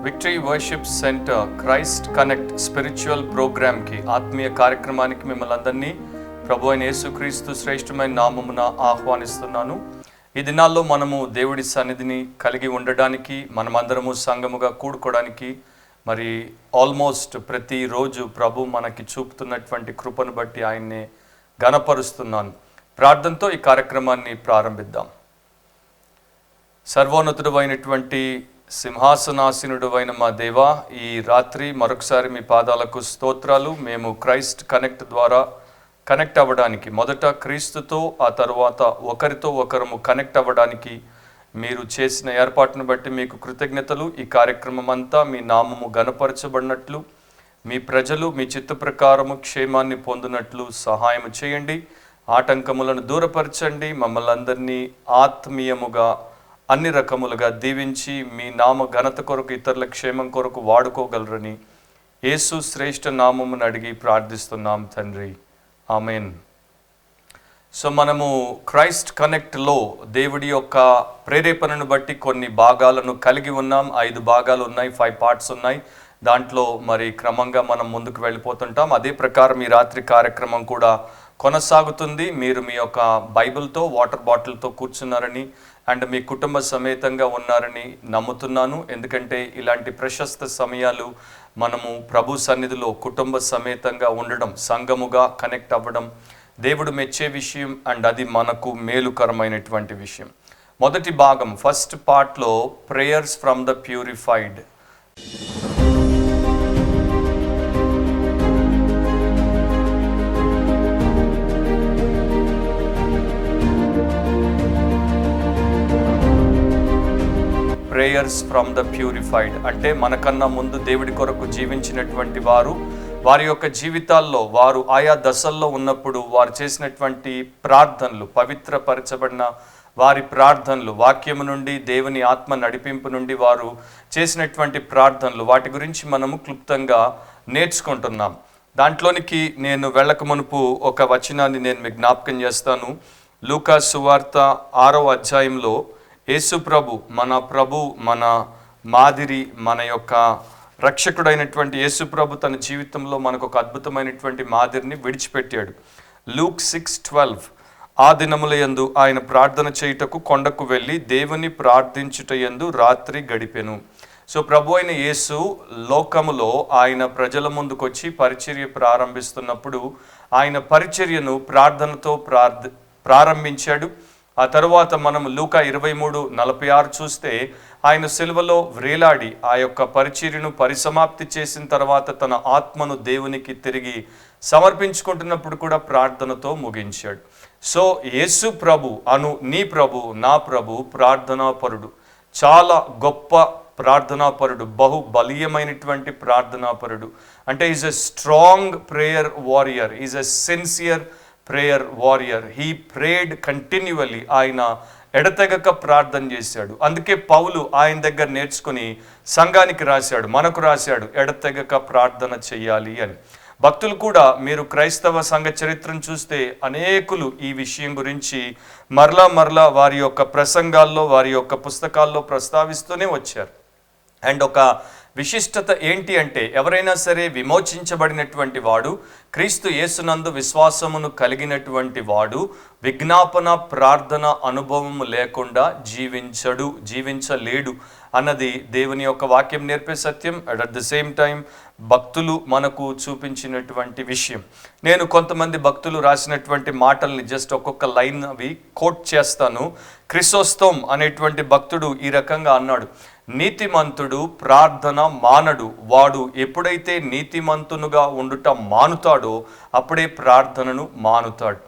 Victory worship centre Christ connect spiritual ప్రోగ్రామ్కి ఆత్మీయ కార్యక్రమానికి మిమ్మల్ని అందరినీ ప్రభు అయిన యేసుక్రీస్తు శ్రేష్టమైన నామమున ఆహ్వానిస్తున్నాను. ఈ దినాల్లో మనము దేవుడి సన్నిధిని కలిగి ఉండడానికి, మనమందరము సంఘముగా కూడుకోవడానికి మరి ఆల్మోస్ట్ ప్రతిరోజు ప్రభు మనకి చూపుతున్నటువంటి కృపను బట్టి ఆయన్నే ఘనపరుస్తున్నాను. ప్రార్థనతో ఈ కార్యక్రమాన్ని ప్రారంభిద్దాం. సర్వోన్నతుడు అయినటువంటి సింహాసనాసీనుడు అయిన మా దేవా, ఈ రాత్రి మరొకసారి మీ పాదాలకు స్తోత్రాలు. మేము క్రైస్ట్ కనెక్ట్ ద్వారా కనెక్ట్ అవ్వడానికి, మొదట క్రీస్తుతో, ఆ తర్వాత ఒకరితో ఒకరము కనెక్ట్ అవ్వడానికి మీరు చేసిన ఏర్పాటును బట్టి మీకు కృతజ్ఞతలు. ఈ కార్యక్రమం అంతా మీ నామము ఘనపరచబడినట్లు, మీ ప్రజలు మీ చిత్త ప్రకారము క్షేమాన్ని పొందినట్లు సహాయం చేయండి. ఆటంకములను దూరపరచండి. మమ్మల్ని అందరినీ ఆత్మీయముగా అన్ని రకములుగా దీవించి మీ నామ ఘనత కొరకు, ఇతరుల క్షేమం కొరకు వాడుకోగలరని యేసు శ్రేష్ఠ నామమును అడిగి ప్రార్థిస్తున్నాం తండ్రి, ఆమెన్. సో మనము క్రైస్ట్ కనెక్ట్లో దేవుడి యొక్క ప్రేరేపణను బట్టి కొన్ని భాగాలను కలిగి ఉన్నాం. 5 భాగాలు ఉన్నాయి, 5 పార్ట్స్ ఉన్నాయి. దాంట్లో మరి క్రమంగా మనం ముందుకు వెళ్ళిపోతుంటాం. అదే ప్రకారం ఈ రాత్రి కార్యక్రమం కూడా కొనసాగుతుంది. మీరు మీ యొక్క బైబిల్తో, వాటర్ బాటిల్తో కూర్చున్నారని అండ్ మీ కుటుంబ సమేతంగా ఉన్నారని నమ్ముతున్నాను. ఎందుకంటే ఇలాంటి ప్రశస్త సమయాలు మనము ప్రభు సన్నిధిలో కుటుంబ సమేతంగా ఉండడం, సంఘముగా కనెక్ట్ అవ్వడం దేవుడు మెచ్చే విషయం అండ్ అది మనకు మేలుకరమైనటువంటి విషయం. మొదటి భాగం, ఫస్ట్ పార్ట్లో prayers from the purified. Prayers from the purified అంటే మనకన్నా ముందు దేవుడి కొరకు జీవించినటువంటి వారు, వారి యొక్క జీవితాల్లో వారు ఆయా దశల్లో ఉన్నప్పుడు వారు చేసినటువంటి ప్రార్థనలు, పవిత్రపరచబడిన వారి ప్రార్థనలు, వాక్యము నుండి, దేవుని ఆత్మ నడిపింపు నుండి వారు చేసినటువంటి ప్రార్థనలు, వాటి గురించి మనము క్లుప్తంగా నేర్చుకుంటున్నాం. దాంట్లోనికి నేను వెళ్ళక మునుపు ఒక వచనాన్ని నేను మీకు జ్ఞాపకం చేస్తాను. లూకా సువార్త 6వ అధ్యాయంలో యేసు ప్రభు, మన మాదిరి, మన యొక్క రక్షకుడైనటువంటి యేసు ప్రభు తన జీవితంలో మనకు ఒక అద్భుతమైనటువంటి మాదిరిని విడిచిపెట్టాడు. లూక్ 6:12, ఆ దినముల యందు ఆయన ప్రార్థన చేయుటకు కొండకు వెళ్ళి దేవుని ప్రార్థించుట యందు రాత్రి గడిపెను. సో ప్రభు అయిన యేసు లోకములో ఆయన ప్రజల ముందుకొచ్చి పరిచర్య ప్రారంభిస్తున్నప్పుడు ఆయన పరిచర్యను ప్రార్థనతో ప్రారంభించాడు. ఆ తరువాత మనం లూకా 23:46 చూస్తే ఆయన సిలువలో వ్రేలాడి ఆ యొక్క పరిచర్యను పరిసమాప్తి చేసిన తర్వాత తన ఆత్మను దేవునికి తిరిగి సమర్పించుకుంటున్నప్పుడు కూడా ప్రార్థనతో ముగించాడు. సో యేసు ప్రభు నీ ప్రభు, నా ప్రభు ప్రార్థనాపరుడు, చాలా గొప్ప ప్రార్థనాపరుడు, బహు బలీయమైనటువంటి ప్రార్థనాపరుడు. అంటే is a strong prayer warrior, is a sincere prayer warrior. He prayed continually. ఆయన ఎడతెగక ప్రార్థన చేశాడు. అందుకే పౌలు ఆయన దగ్గర నేర్చుకుని సంఘానికి రాశాడు, మనకు రాశాడు, ఎడతెగక ప్రార్థన చెయ్యాలి అని. భక్తులు కూడా, మీరు క్రైస్తవ సంఘ చరిత్రను చూస్తే అనేకులు ఈ విషయం గురించి మరలా వారి యొక్క ప్రసంగాల్లో, వారి యొక్క పుస్తకాల్లో ప్రస్తావిస్తూనే వచ్చారు. అండ్ ఒక విశిష్టత ఏంటి అంటే, ఎవరైనా సరే విమోచించబడినటువంటి వాడు, క్రీస్తు యేసునందు విశ్వాసమును కలిగినటువంటి వాడు విజ్ఞాపన ప్రార్థన అనుభవము లేకుండా జీవించలేడు అన్నది దేవుని యొక్క వాక్యం నేర్పే సత్యం. And at the same time భక్తులు మనకు చూపించినటువంటి విషయం. నేను కొంతమంది భక్తులు రాసినటువంటి మాటల్ని జస్ట్ ఒక్కొక్క లైన్ అవి కోట్ చేస్తాను. క్రిసోస్టోమ్ అనేటువంటి భక్తుడు ఈ రకంగా అన్నాడు: నీతిమంతుడు ప్రార్థన మానడు, వాడు ఎప్పుడైతే నీతిమంతునుగా ఉండుట మానుతాడో అప్పుడే ప్రార్థనను మానుతాడు.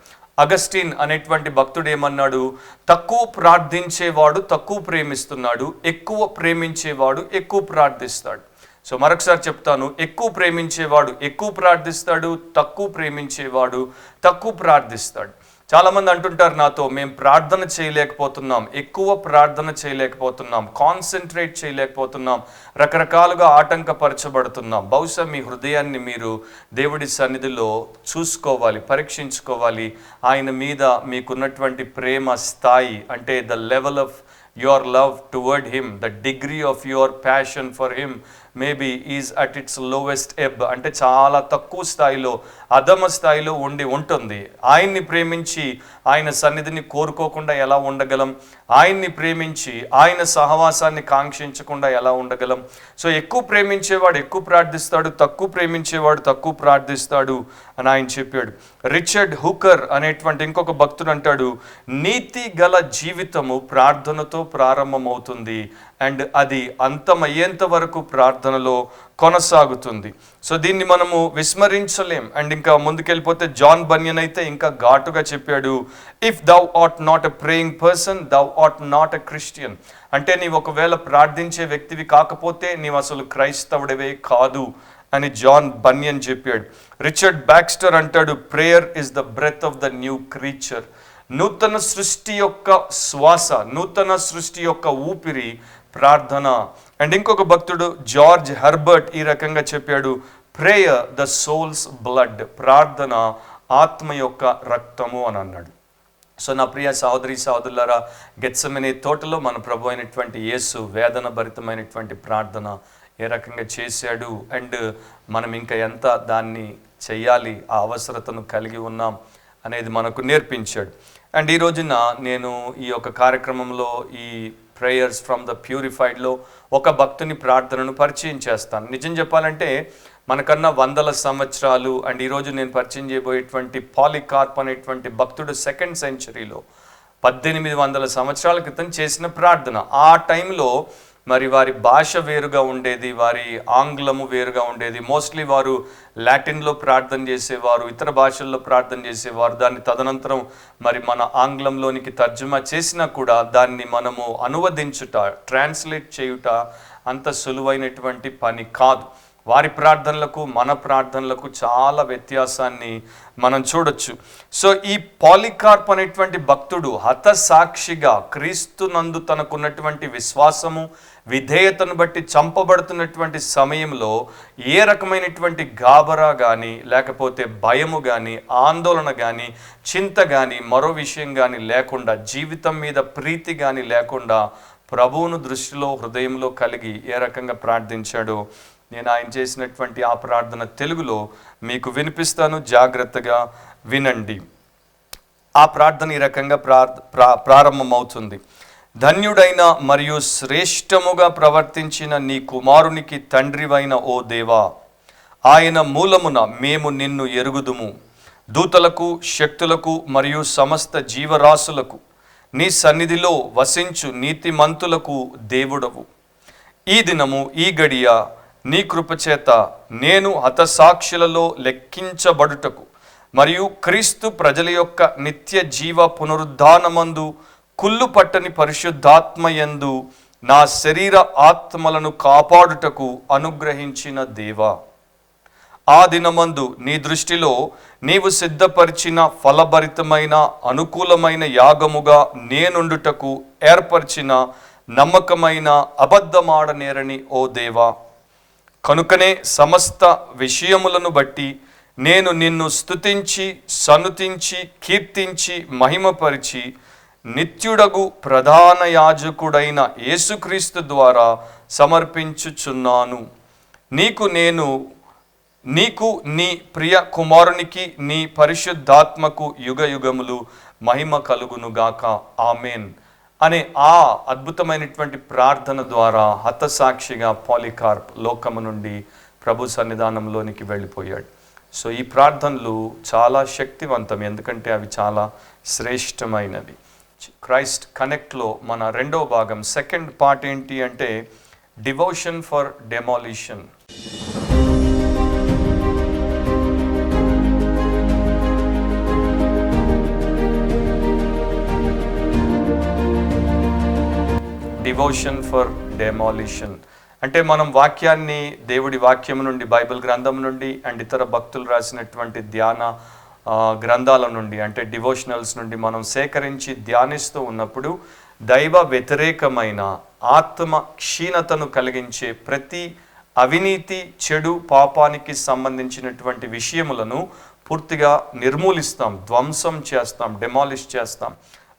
అగస్టిన్ అనేటువంటి భక్తుడు ఏమన్నాడు: తక్కువ ప్రార్థించేవాడు తక్కువ ప్రేమిస్తున్నాడు, ఎక్కువ ప్రేమించేవాడు ఎక్కువ ప్రార్థిస్తాడు. సో మరొకసారి చెప్తాను, ఎక్కువ ప్రేమించేవాడు ఎక్కువ ప్రార్థిస్తాడు, తక్కువ ప్రేమించేవాడు తక్కువ ప్రార్థిస్తాడు. చాలామంది అంటుంటారు నాతో, మేము ప్రార్థన చేయలేకపోతున్నాం, ఎక్కువ ప్రార్థన చేయలేకపోతున్నాం, కాన్సన్ట్రేట్ చేయలేకపోతున్నాం, రకరకాలుగా ఆటంకపరచబడుతున్నాం. బహుశా మీ హృదయాన్ని మీరు దేవుడి సన్నిధిలో చూసుకోవాలి, పరీక్షించుకోవాలి. ఆయన మీద మీకున్నటువంటి ప్రేమ స్థాయి, అంటే the level of your love toward him, the degree of your passion for him maybe is at its lowest ebb. అంటే చాలా తక్కువ స్థాయిలో, అధమ స్థాయిలో ఉంటుంది. ఆయన్ని ప్రేమించి ఆయన సన్నిధిని కోరుకోకుండా ఎలా ఉండగలం? ఆయన్ని ప్రేమించి ఆయన సహవాసాన్ని కాంక్షించకుండా ఎలా ఉండగలం? సో ఎక్కువ ప్రేమించేవాడు ఎక్కువ ప్రార్థిస్తాడు, తక్కువ ప్రేమించేవాడు తక్కువ ప్రార్థిస్తాడు అని ఆయన చెప్పాడు. రిచర్డ్ హుకర్ అనేటువంటి ఇంకొక భక్తుడు అంటాడు, నీతి గల జీవితము ప్రార్థనతో ప్రారంభమవుతుంది అండ్ అది అంతమయ్యేంత వరకు ప్రార్థనలో కొనసాగుతుంది. సో దీన్ని మనము విస్మరించలేం. అండ్ ఇంకా ముందుకెళ్ళిపోతే జాన్ బన్యన్ అయితే ఇంకా ఘాటుగా చెప్పాడు, if thou art not a praying person thou art not a Christian. అంటే నీవు ఒకవేళ ప్రార్థించే వ్యక్తివి కాకపోతే నీవు అసలు క్రైస్తవుడివే కాదు అని జాన్ బన్యన్ చెప్పాడు. రిచర్డ్ బ్యాక్స్టర్ అంటాడు, prayer is the breath of the new creature. నూతన సృష్టి యొక్క శ్వాస, నూతన సృష్టి యొక్క ఊపిరి ప్రార్థన. అండ్ ఇంకొక భక్తుడు జార్జ్ హెర్బర్ట్ ఈ రకంగా చెప్పాడు, ప్రేయర్ ద సోల్స్ బ్లడ్. ప్రార్థన ఆత్మ యొక్క రక్తము అని అన్నాడు. సో నా ప్రియ సహోదరి సహోదరులారా, గెత్సెమనే తోటలో మన ప్రభు అయినటువంటి యేసు వేదన భరితమైనటువంటి ప్రార్థన ఏ రకంగా చేశాడు అండ్ మనం ఇంకా ఎంత దాన్ని చెయ్యాలి, ఆ అవసరతను కలిగి ఉన్నాం అనేది మనకు నేర్పించాడు. అండ్ ఈ రోజున నేను ఈ యొక్క కార్యక్రమంలో ఈ ప్రేయర్స్ ఫ్రమ్ ద ప్యూరిఫైడ్లో ఒక భక్తుని ప్రార్థనను పరిచయం చేస్తాను. నిజం చెప్పాలంటే మనకన్నా వందల సంవత్సరాలు అండ్ ఈరోజు నేను పరిచయం చేయబోయేటువంటి పాలికార్ప్ అనేటువంటి భక్తుడు 2nd సెంచరీలో 1800 సంవత్సరాల క్రితం చేసిన ప్రార్థన. ఆ టైంలో మరి వారి భాష వేరుగా ఉండేది, వారి ఆంగ్లము వేరుగా ఉండేది. మోస్ట్లీ వారు లాటిన్లో ప్రార్థన చేసేవారు, ఇతర భాషల్లో ప్రార్థన చేసేవారు. దాన్ని తదనంతరం మరి మన ఆంగ్లంలోనికి తర్జుమా చేసినా కూడా దాన్ని మనము అనువదించుట, ట్రాన్స్లేట్ చేయుట అంత సులువైనటువంటి పని కాదు. వారి ప్రార్థనలకు మన ప్రార్థనలకు చాలా వ్యత్యాసాన్ని మనం చూడొచ్చు. సో ఈ పాలికార్ప్ అనేటువంటి భక్తుడు హతసాక్షిగా క్రీస్తునందు తనకున్నటువంటి విశ్వాసము విధేయతను బట్టి చంపబడుతున్నటువంటి సమయంలో ఏ రకమైనటువంటి గాబరా కానీ లేకపోతే భయము కానీ ఆందోళన కానీ చింత కానీ మరో విషయం కానీ లేకుండా, జీవితం మీద ప్రీతి కానీ లేకుండా ప్రభువును దృష్టిలో హృదయంలో కలిగి ఏ రకంగా ప్రార్థించాడో నేను ఆయన చేసినటువంటి ఆ ప్రార్థన తెలుగులో మీకు వినిపిస్తాను, జాగ్రత్తగా వినండి. ఆ ప్రార్థన ఈ రకంగా ప్రారంభమవుతుంది. ధన్యుడైన మరియు శ్రేష్టముగా ప్రవర్తించిన నీ కుమారునికి తండ్రివైన ఓ దేవా, ఆయన మూలమున మేము నిన్ను ఎరుగుదుము. దూతలకు, శక్తులకు మరియు సమస్త జీవరాశులకు నీ సన్నిధిలో వసించు నీతిమంతులకు దేవుడవు. ఈ దినము ఈ గడియ నీ కృపచేత నేను హతసాక్షులలో లెక్కించబడుటకు మరియు క్రీస్తు ప్రజల యొక్క నిత్య జీవ పునరుద్ధానమందు కుళ్ళు పట్టని పరిశుద్ధాత్మయందు నా శరీర ఆత్మలను కాపాడుటకు అనుగ్రహించిన దేవా, ఆ దినమందు నీ దృష్టిలో నీవు సిద్ధపరిచిన ఫలభరితమైన అనుకూలమైన యాగముగా నేనుండుటకు ఏర్పరిచిన నమ్మకమైన అబద్ధమాడనేరని ఓ దేవా, కనుకనే సమస్త విషయములను బట్టి నేను నిన్ను స్తుతించి సన్నుతించి కీర్తించి మహిమపరిచి నిత్యుడగు ప్రధాన యాజకుడైన యేసుక్రీస్తు ద్వారా సమర్పించుచున్నాను. నీకు నీ ప్రియ కుమారునికి నీ పరిశుద్ధాత్మకు యుగ యుగములు మహిమ కలుగునుగాక, ఆమెన్ అనే ఆ అద్భుతమైనటువంటి ప్రార్థన ద్వారా హతసాక్షిగా పాలికార్ప్ లోకము నుండి ప్రభు సన్నిధానంలోనికి వెళ్ళిపోయాడు. సో ఈ ప్రార్థనలు చాలా శక్తివంతం, ఎందుకంటే అవి చాలా శ్రేష్టమైనవి. క్రైస్ట్ కనెక్ట్లో మన రెండో భాగం, సెకండ్ పార్ట్ ఏంటి అంటే devotion for demolition. Devotion for demolition అంటే మనం వాక్యాన్ని, దేవుడి వాక్యం నుండి, బైబిల్ గ్రంథం నుండి అండ్ ఇతర భక్తులు రాసినటువంటి ధ్యాన గ్రంథాల నుండి అంటే డివోషనల్స్ నుండి మనం సేకరించి ధ్యానిస్తూ ఉన్నప్పుడు దైవ వ్యతిరేకమైన ఆత్మ క్షీణతను కలిగించే ప్రతి అవినీతి, చెడు, పాపానికి సంబంధించినటువంటి విషయములను పూర్తిగా నిర్మూలిస్తాం, ధ్వంసం చేస్తాం, డెమాలిష్ చేస్తాం.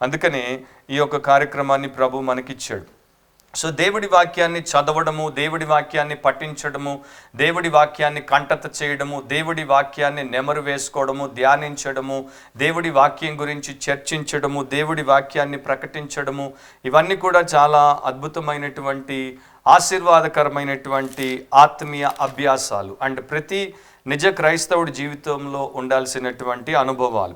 అందుకనే ఈ యొక్క కార్యక్రమాన్ని ప్రభు మనకిచ్చాడు. సో దేవుడి వాక్యాన్ని చదవడము, దేవుడి వాక్యాన్ని పఠించడము, దేవుడి వాక్యాన్ని కంటత చేయడము, దేవుడి వాక్యాన్ని నెమరు వేసుకోవడము, ధ్యానించడము, దేవుడి వాక్యం గురించి చర్చించడము, దేవుడి వాక్యాన్ని ప్రకటించడము, ఇవన్నీ కూడా చాలా అద్భుతమైనటువంటి ఆశీర్వాదకరమైనటువంటి ఆత్మీయ అభ్యాసాలు అండ్ ప్రతి నిజ క్రైస్తవుడి జీవితంలో ఉండాల్సినటువంటి అనుభవాలు.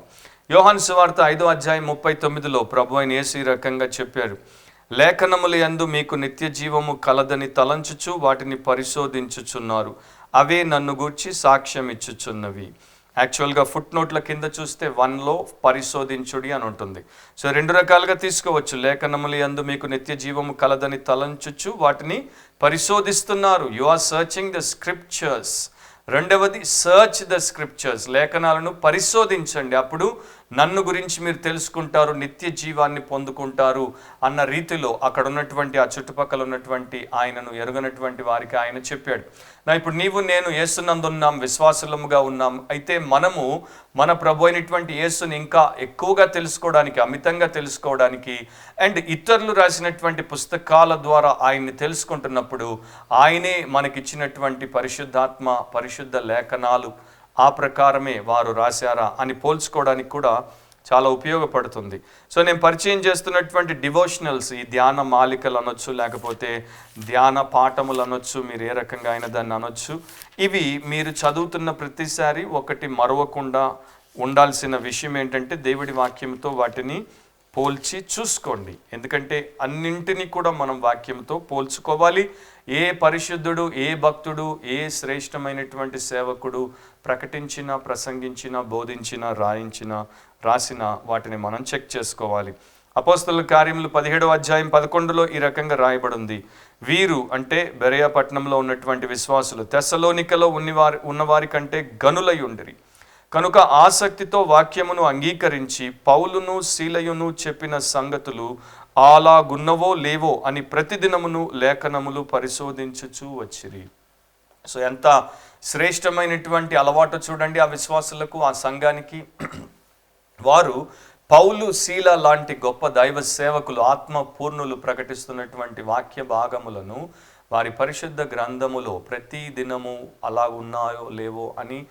యోహాను సువార్త 5వ అధ్యాయం 39లో ప్రభు అయిన యేసు ఈ రకంగా చెప్పారు, లేఖనముల యందు మీకు నిత్య జీవము కలదని తలంచుచు వాటిని పరిశోధించుచున్నారు, అవే నన్ను గూర్చి సాక్ష్యం ఇచ్చుచున్నవి. యాక్చువల్గా ఫుట్ నోట్ల కింద చూస్తే 1లో పరిశోధించుడి అని ఉంటుంది. సో 2 రకాలుగా తీసుకోవచ్చు. లేఖనముల యందు మీకు నిత్య జీవము కలదని తలంచుచు వాటిని పరిశోధిస్తున్నారు, you are searching the scriptures. రెండవది సర్చ్ ద స్క్రిప్చర్స్, లేఖనాలను పరిశోధించండి, అప్పుడు నన్ను గురించి మీరు తెలుసుకుంటారు, నిత్య జీవాన్ని పొందుకుంటారు అన్న రీతిలో అక్కడ ఉన్నటువంటి ఆ చుట్టుపక్కల ఉన్నటువంటి ఆయనను ఎరుగనటువంటి వారికి ఆయన చెప్పాడు. ఇప్పుడు నీవు నేను యేసునందు ఉన్నాం, విశ్వాసులముగా ఉన్నాం. అయితే మనము మన ప్రభు అయినటువంటి యేసుని ఇంకా ఎక్కువగా తెలుసుకోవడానికి, అమితంగా తెలుసుకోవడానికి అండ్ ఇతరులు రాసినటువంటి పుస్తకాల ద్వారా ఆయన్ని తెలుసుకుంటున్నప్పుడు ఆయనే మనకిచ్చినటువంటి పరిశుద్ధాత్మ, పరిశుద్ధ లేఖనాలు ఆ ప్రకారమే వారు రాశారా అని పోల్చుకోవడానికి కూడా చాలా ఉపయోగపడుతుంది. సో నేను పరిచయం చేస్తున్నటువంటి డివోషనల్స్, ఈ ధ్యాన మాలికలు అనొచ్చు, లేకపోతే ధ్యాన పాఠములు అనొచ్చు, మీరు ఏ రకంగా అయినా దాన్ని అనొచ్చు. ఇవి మీరు చదువుతున్న ప్రతిసారి ఒకటి మరవకుండా ఉండాల్సిన విషయం ఏంటంటే దేవుడి వాక్యంతో వాటిని పోల్చి చూసుకోండి. ఎందుకంటే అన్నింటినీ కూడా మనం వాక్యంతో పోల్చుకోవాలి. ఏ పరిశుద్ధుడు, ఏ భక్తుడు, ఏ శ్రేష్టమైనటువంటి సేవకుడు ప్రకటించిన, ప్రసంగించిన, బోధించిన, రాసిన వాటిని మనం చెక్ చేసుకోవాలి. అపోస్తలుల కార్యములు 17వ అధ్యాయం 11లో ఈ రకంగా రాయబడింది, వీరు అంటే బెరయ పట్టణంలో ఉన్నటువంటి విశ్వాసులు తెస్సలోనికలో ఉన్నవారి కంటే గనులై ఉండిరి కనుక ఆసక్తితో వాక్యమును అంగీకరించి పౌలును శీలయును చెప్పిన సంగతులు అలాగున్నవో లేవో అని ప్రతిదినమును లేఖనములు పరిశోధించుచూ వచ్చిరి. సో ఎంత శ్రేష్టమైనటువంటి అలవాటు చూడండి ఆ విశ్వాసులకు, ఆ సంఘానికి. వారు పౌలు, శీల లాంటి గొప్ప దైవ సేవకులు, ఆత్మ పూర్ణులు ప్రకటిస్తున్నటువంటి వాక్య భాగములను వారి పరిశుద్ధ గ్రంథములో ప్రతి దినము అలా ఉన్నాయో లేవో అని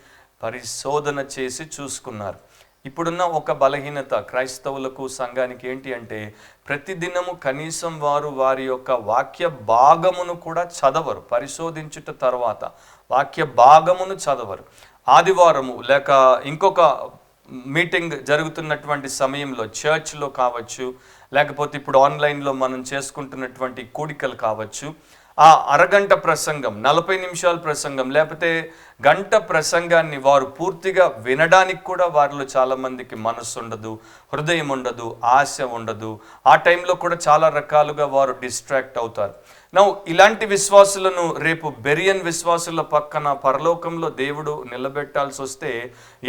పరిశోధన చేసి చూసుకున్నారు. ఇప్పుడున్న ఒక బలహీనత క్రైస్తవులకు, సంఘానికి ఏంటి అంటే ప్రతిదినము కనీసం వారు వారి యొక్క వాక్య భాగమును కూడా చదవరు. పరిశోధించుట తర్వాత వాక్య భాగమును చదవరు. ఆదివారము లేక ఇంకొక మీటింగ్ జరుగుతున్నటువంటి సమయంలో చర్చ్లో కావచ్చు, లేకపోతే ఇప్పుడు ఆన్లైన్లో మనం చేసుకుంటున్నటువంటి కూడికలు కావచ్చు, ఆ అరగంట ప్రసంగం, 40 నిమిషాల ప్రసంగం, లేకపోతే గంట ప్రసంగాన్ని వారు పూర్తిగా వినడానికి కూడా వారిలో చాలామందికి మనసు ఉండదు, హృదయం ఉండదు, ఆశ ఉండదు. ఆ టైంలో కూడా చాలా రకాలుగా వారు డిస్ట్రాక్ట్ అవుతారు. ఇలాంటి విశ్వాసులను రేపు బెరియన్ విశ్వాసుల పక్కన పరలోకంలో దేవుడు నిలబెట్టాల్సి వస్తే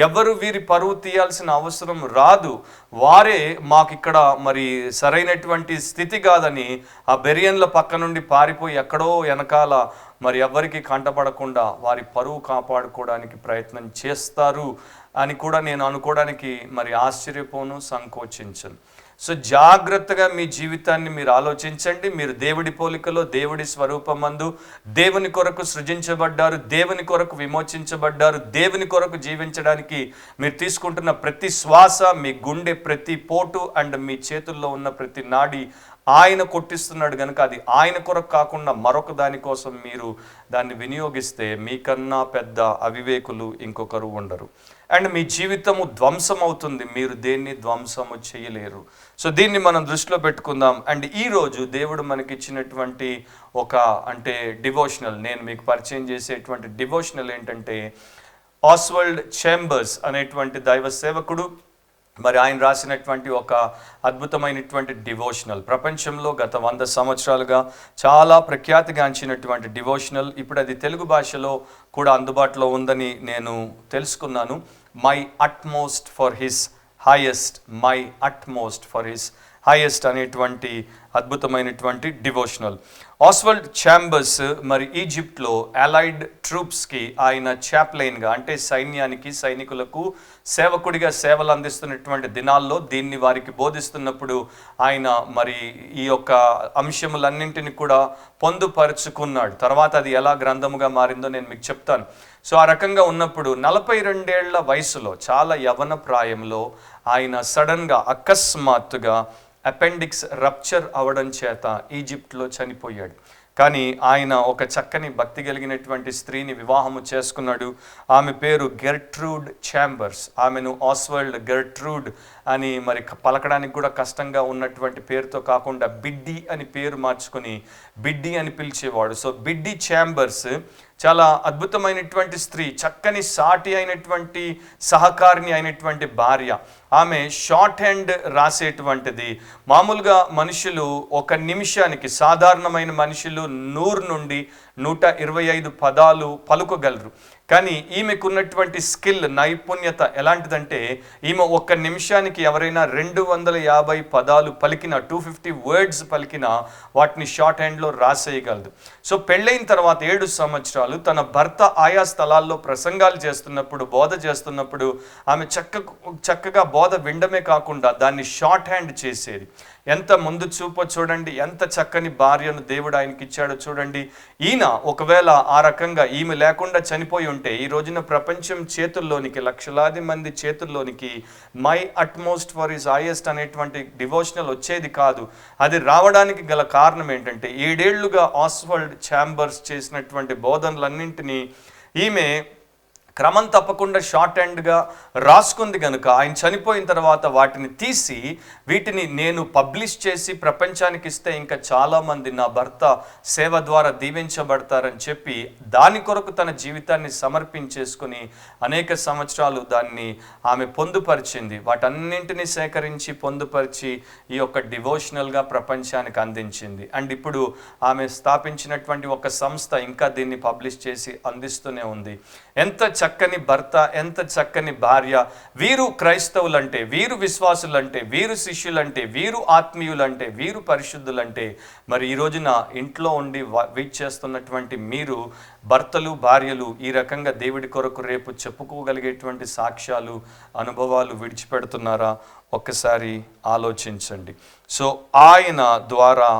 ఎవరు వీరి పరువు తీయాల్సిన అవసరం రాదు. వారే మాకిక్కడ మరి సరైనటువంటి స్థితి కాదని ఆ బెరియన్ల పక్క నుండి పారిపోయి ఎక్కడో వెనకాల మరి ఎవరికి కంటపడకుండా వారి పరువు కాపాడుకోవడానికి ప్రయత్నం చేస్తారు అని కూడా నేను అనుకోవడానికి మరి ఆశ్చర్యపోను, సంకోచించను. సో జాగ్రత్తగా మీ జీవితాన్ని మీరు ఆలోచించండి. మీరు దేవుడి పోలికలో, దేవుడి స్వరూపమందు దేవుని కొరకు సృజించబడ్డారు, దేవుని కొరకు విమోచించబడ్డారు. దేవుని కొరకు జీవించడానికి మీరు తీసుకుంటున్న ప్రతి శ్వాస, మీ గుండె ప్రతి పోటు అండ్ మీ చేతుల్లో ఉన్న ప్రతి నాడి ఆయన కొట్టిస్తున్నాడు కనుక అది ఆయన కొరకు కాకుండా మరొక దానికోసం మీరు దాన్ని వినియోగిస్తే మీకన్నా పెద్ద అవివేకులు ఇంకొకరు ఉండరు. అండ్ మీ జీవితము ధ్వంసం అవుతుంది, మీరు దేన్ని ధ్వంసము చేయలేరు. సో దీన్ని మనం దృష్టిలో పెట్టుకుందాం. అండ్ ఈరోజు దేవుడు మనకిచ్చినటువంటి ఒక డివోషనల్, నేను మీకు పరిచయం చేసేటువంటి డివోషనల్ ఏంటంటే ఆస్వాల్డ్ చేంబర్స్ అనేటువంటి దైవ సేవకుడు మరి ఆయన రాసినటువంటి ఒక అద్భుతమైనటువంటి డివోషనల్. ప్రపంచంలో గత 100 సంవత్సరాలుగా చాలా ప్రఖ్యాతిగాంచినటువంటి డివోషనల్. ఇప్పుడు అది తెలుగు భాషలో కూడా అందుబాటులో ఉందని నేను తెలుసుకున్నాను. My utmost for his highest, my utmost for his highest అనేటువంటి అద్భుతమైనటువంటి డివోషనల్. ఆస్వాల్డ్ ఛాంబర్స్ మరి ఈజిప్ట్లో అలైడ్ ట్రూప్స్కి ఆయన చాప్లైన్గా, అంటే సైనికులకు సేవకుడిగా సేవలు అందిస్తున్నటువంటి దినాల్లో దీన్ని వారికి బోధిస్తున్నప్పుడు ఆయన మరి ఈ యొక్క అంశములన్నింటినీ కూడా పొందుపరుచుకున్నాడు. తర్వాత అది ఎలా గ్రంథముగా మారిందో నేను మీకు చెప్తాను. సో ఆ రకంగా ఉన్నప్పుడు 42 వయసులో, చాలా యవన ప్రాయంలో ఆయన సడన్గా అకస్మాత్తుగా అపెండిక్స్ రప్చర్ అవడం చేత ఈజిప్ట్లో చనిపోయాడు. కానీ ఆయన ఒక చక్కని భక్తి కలిగినటువంటి స్త్రీని వివాహము చేసుకున్నాడు. ఆమె పేరు గెర్ట్రూడ్ ఛాంబర్స్. ఆమెను ఆస్వాల్డ్ గెర్ట్రూడ్ అని మరి పలకడానికి కూడా కష్టంగా ఉన్నటువంటి పేరుతో కాకుండా బిడ్డీ అని పేరు మార్చుకొని బిడ్డీ అని పిలిచేవాడు. సో బిడ్డీ ఛాంబర్స్ చాలా అద్భుతమైనటువంటి స్త్రీ, చక్కని సాటి అయినటువంటి సహకారిణి అయినటువంటి భార్య. ఆమె షార్ట్ హ్యాండ్ రాసేటువంటిది. మామూలుగా మనుషులు ఒక నిమిషానికి, సాధారణమైన మనుషులు 100 నుండి 125 పదాలు పలుకగలరు. కానీ ఈమెకున్నటువంటి స్కిల్, నైపుణ్యత ఎలాంటిదంటే ఈమె ఒక్క నిమిషానికి ఎవరైనా 250 పదాలు పలికిన, 250 వర్డ్స్ పలికిన వాటిని షార్ట్ హ్యాండ్లో రాసేయగలదు. సో పెళ్ళైన తర్వాత 7 సంవత్సరాలు తన భర్త ఆయా స్థలాల్లో ప్రసంగాలు చేస్తున్నప్పుడు, బోధ చేస్తున్నప్పుడు ఆమె చక్కగా బోధ వినడమే కాకుండా దాన్ని షార్ట్ హ్యాండ్ చేసేది. ఎంత ముందు చూపో చూడండి, ఎంత చక్కని భార్యను దేవుడు ఆయనకి ఇచ్చాడో చూడండి. ఈయన ఒకవేళ ఆ రకంగా ఈమె లేకుండా చనిపోయి ఉంటే ఈ రోజున ప్రపంచం చేతుల్లోనికి, లక్షలాది మంది చేతుల్లోనికి my utmost for his highest అనేటువంటి డివోషనల్ వచ్చేది కాదు. అది రావడానికి గల కారణం ఏంటంటే 7 ఏళ్లుగా ఆస్వాల్డ్ ఛాంబర్స్ చేసినటువంటి బోధనలన్నింటినీ ఈమె క్రమం తప్పకుండా షార్ట్ హ్యాండ్గా రాసుకుంది కనుక ఆయన చనిపోయిన తర్వాత వాటిని తీసి వీటిని నేను పబ్లిష్ చేసి ప్రపంచానికి ఇస్తే ఇంకా చాలామంది నా భర్త సేవ ద్వారా దీవించబడతారని చెప్పి దాని కొరకు తన జీవితాన్ని సమర్పించేసుకుని అనేక సంవత్సరాలు దాన్ని ఆమె పొందుపరిచింది. వాటన్నింటినీ సేకరించి పొందుపరిచి ఈ యొక్క డివోషనల్గా ప్రపంచానికి అందించింది. అండ్ ఇప్పుడు ఆమె స్థాపించినటువంటి ఒక సంస్థ ఇంకా దీన్ని పబ్లిష్ చేసి అందిస్తూనే ఉంది. ఎంత చక్కని భర్త, ఎంత చక్కని భార్య. వీరు క్రైస్తవులంటే, వీరు విశ్వాసులంటే, వీరు శిష్యులంటే, వీరు ఆత్మీయులంటే, వీరు పరిశుద్ధులంటే, మరి ఈ రోజున ఇంట్లో ఉండి వెయిట్ చేస్తున్నటువంటి మీరు భర్తలు, భార్యలు ఈ రకంగా దేవుడి కొరకు రేపు చెప్పుకోగలిగేటువంటి సాక్ష్యాలు, అనుభవాలు విడిచిపెడుతున్నారా? ఒక్కసారి ఆలోచించండి. సో ఆయన ద్వారా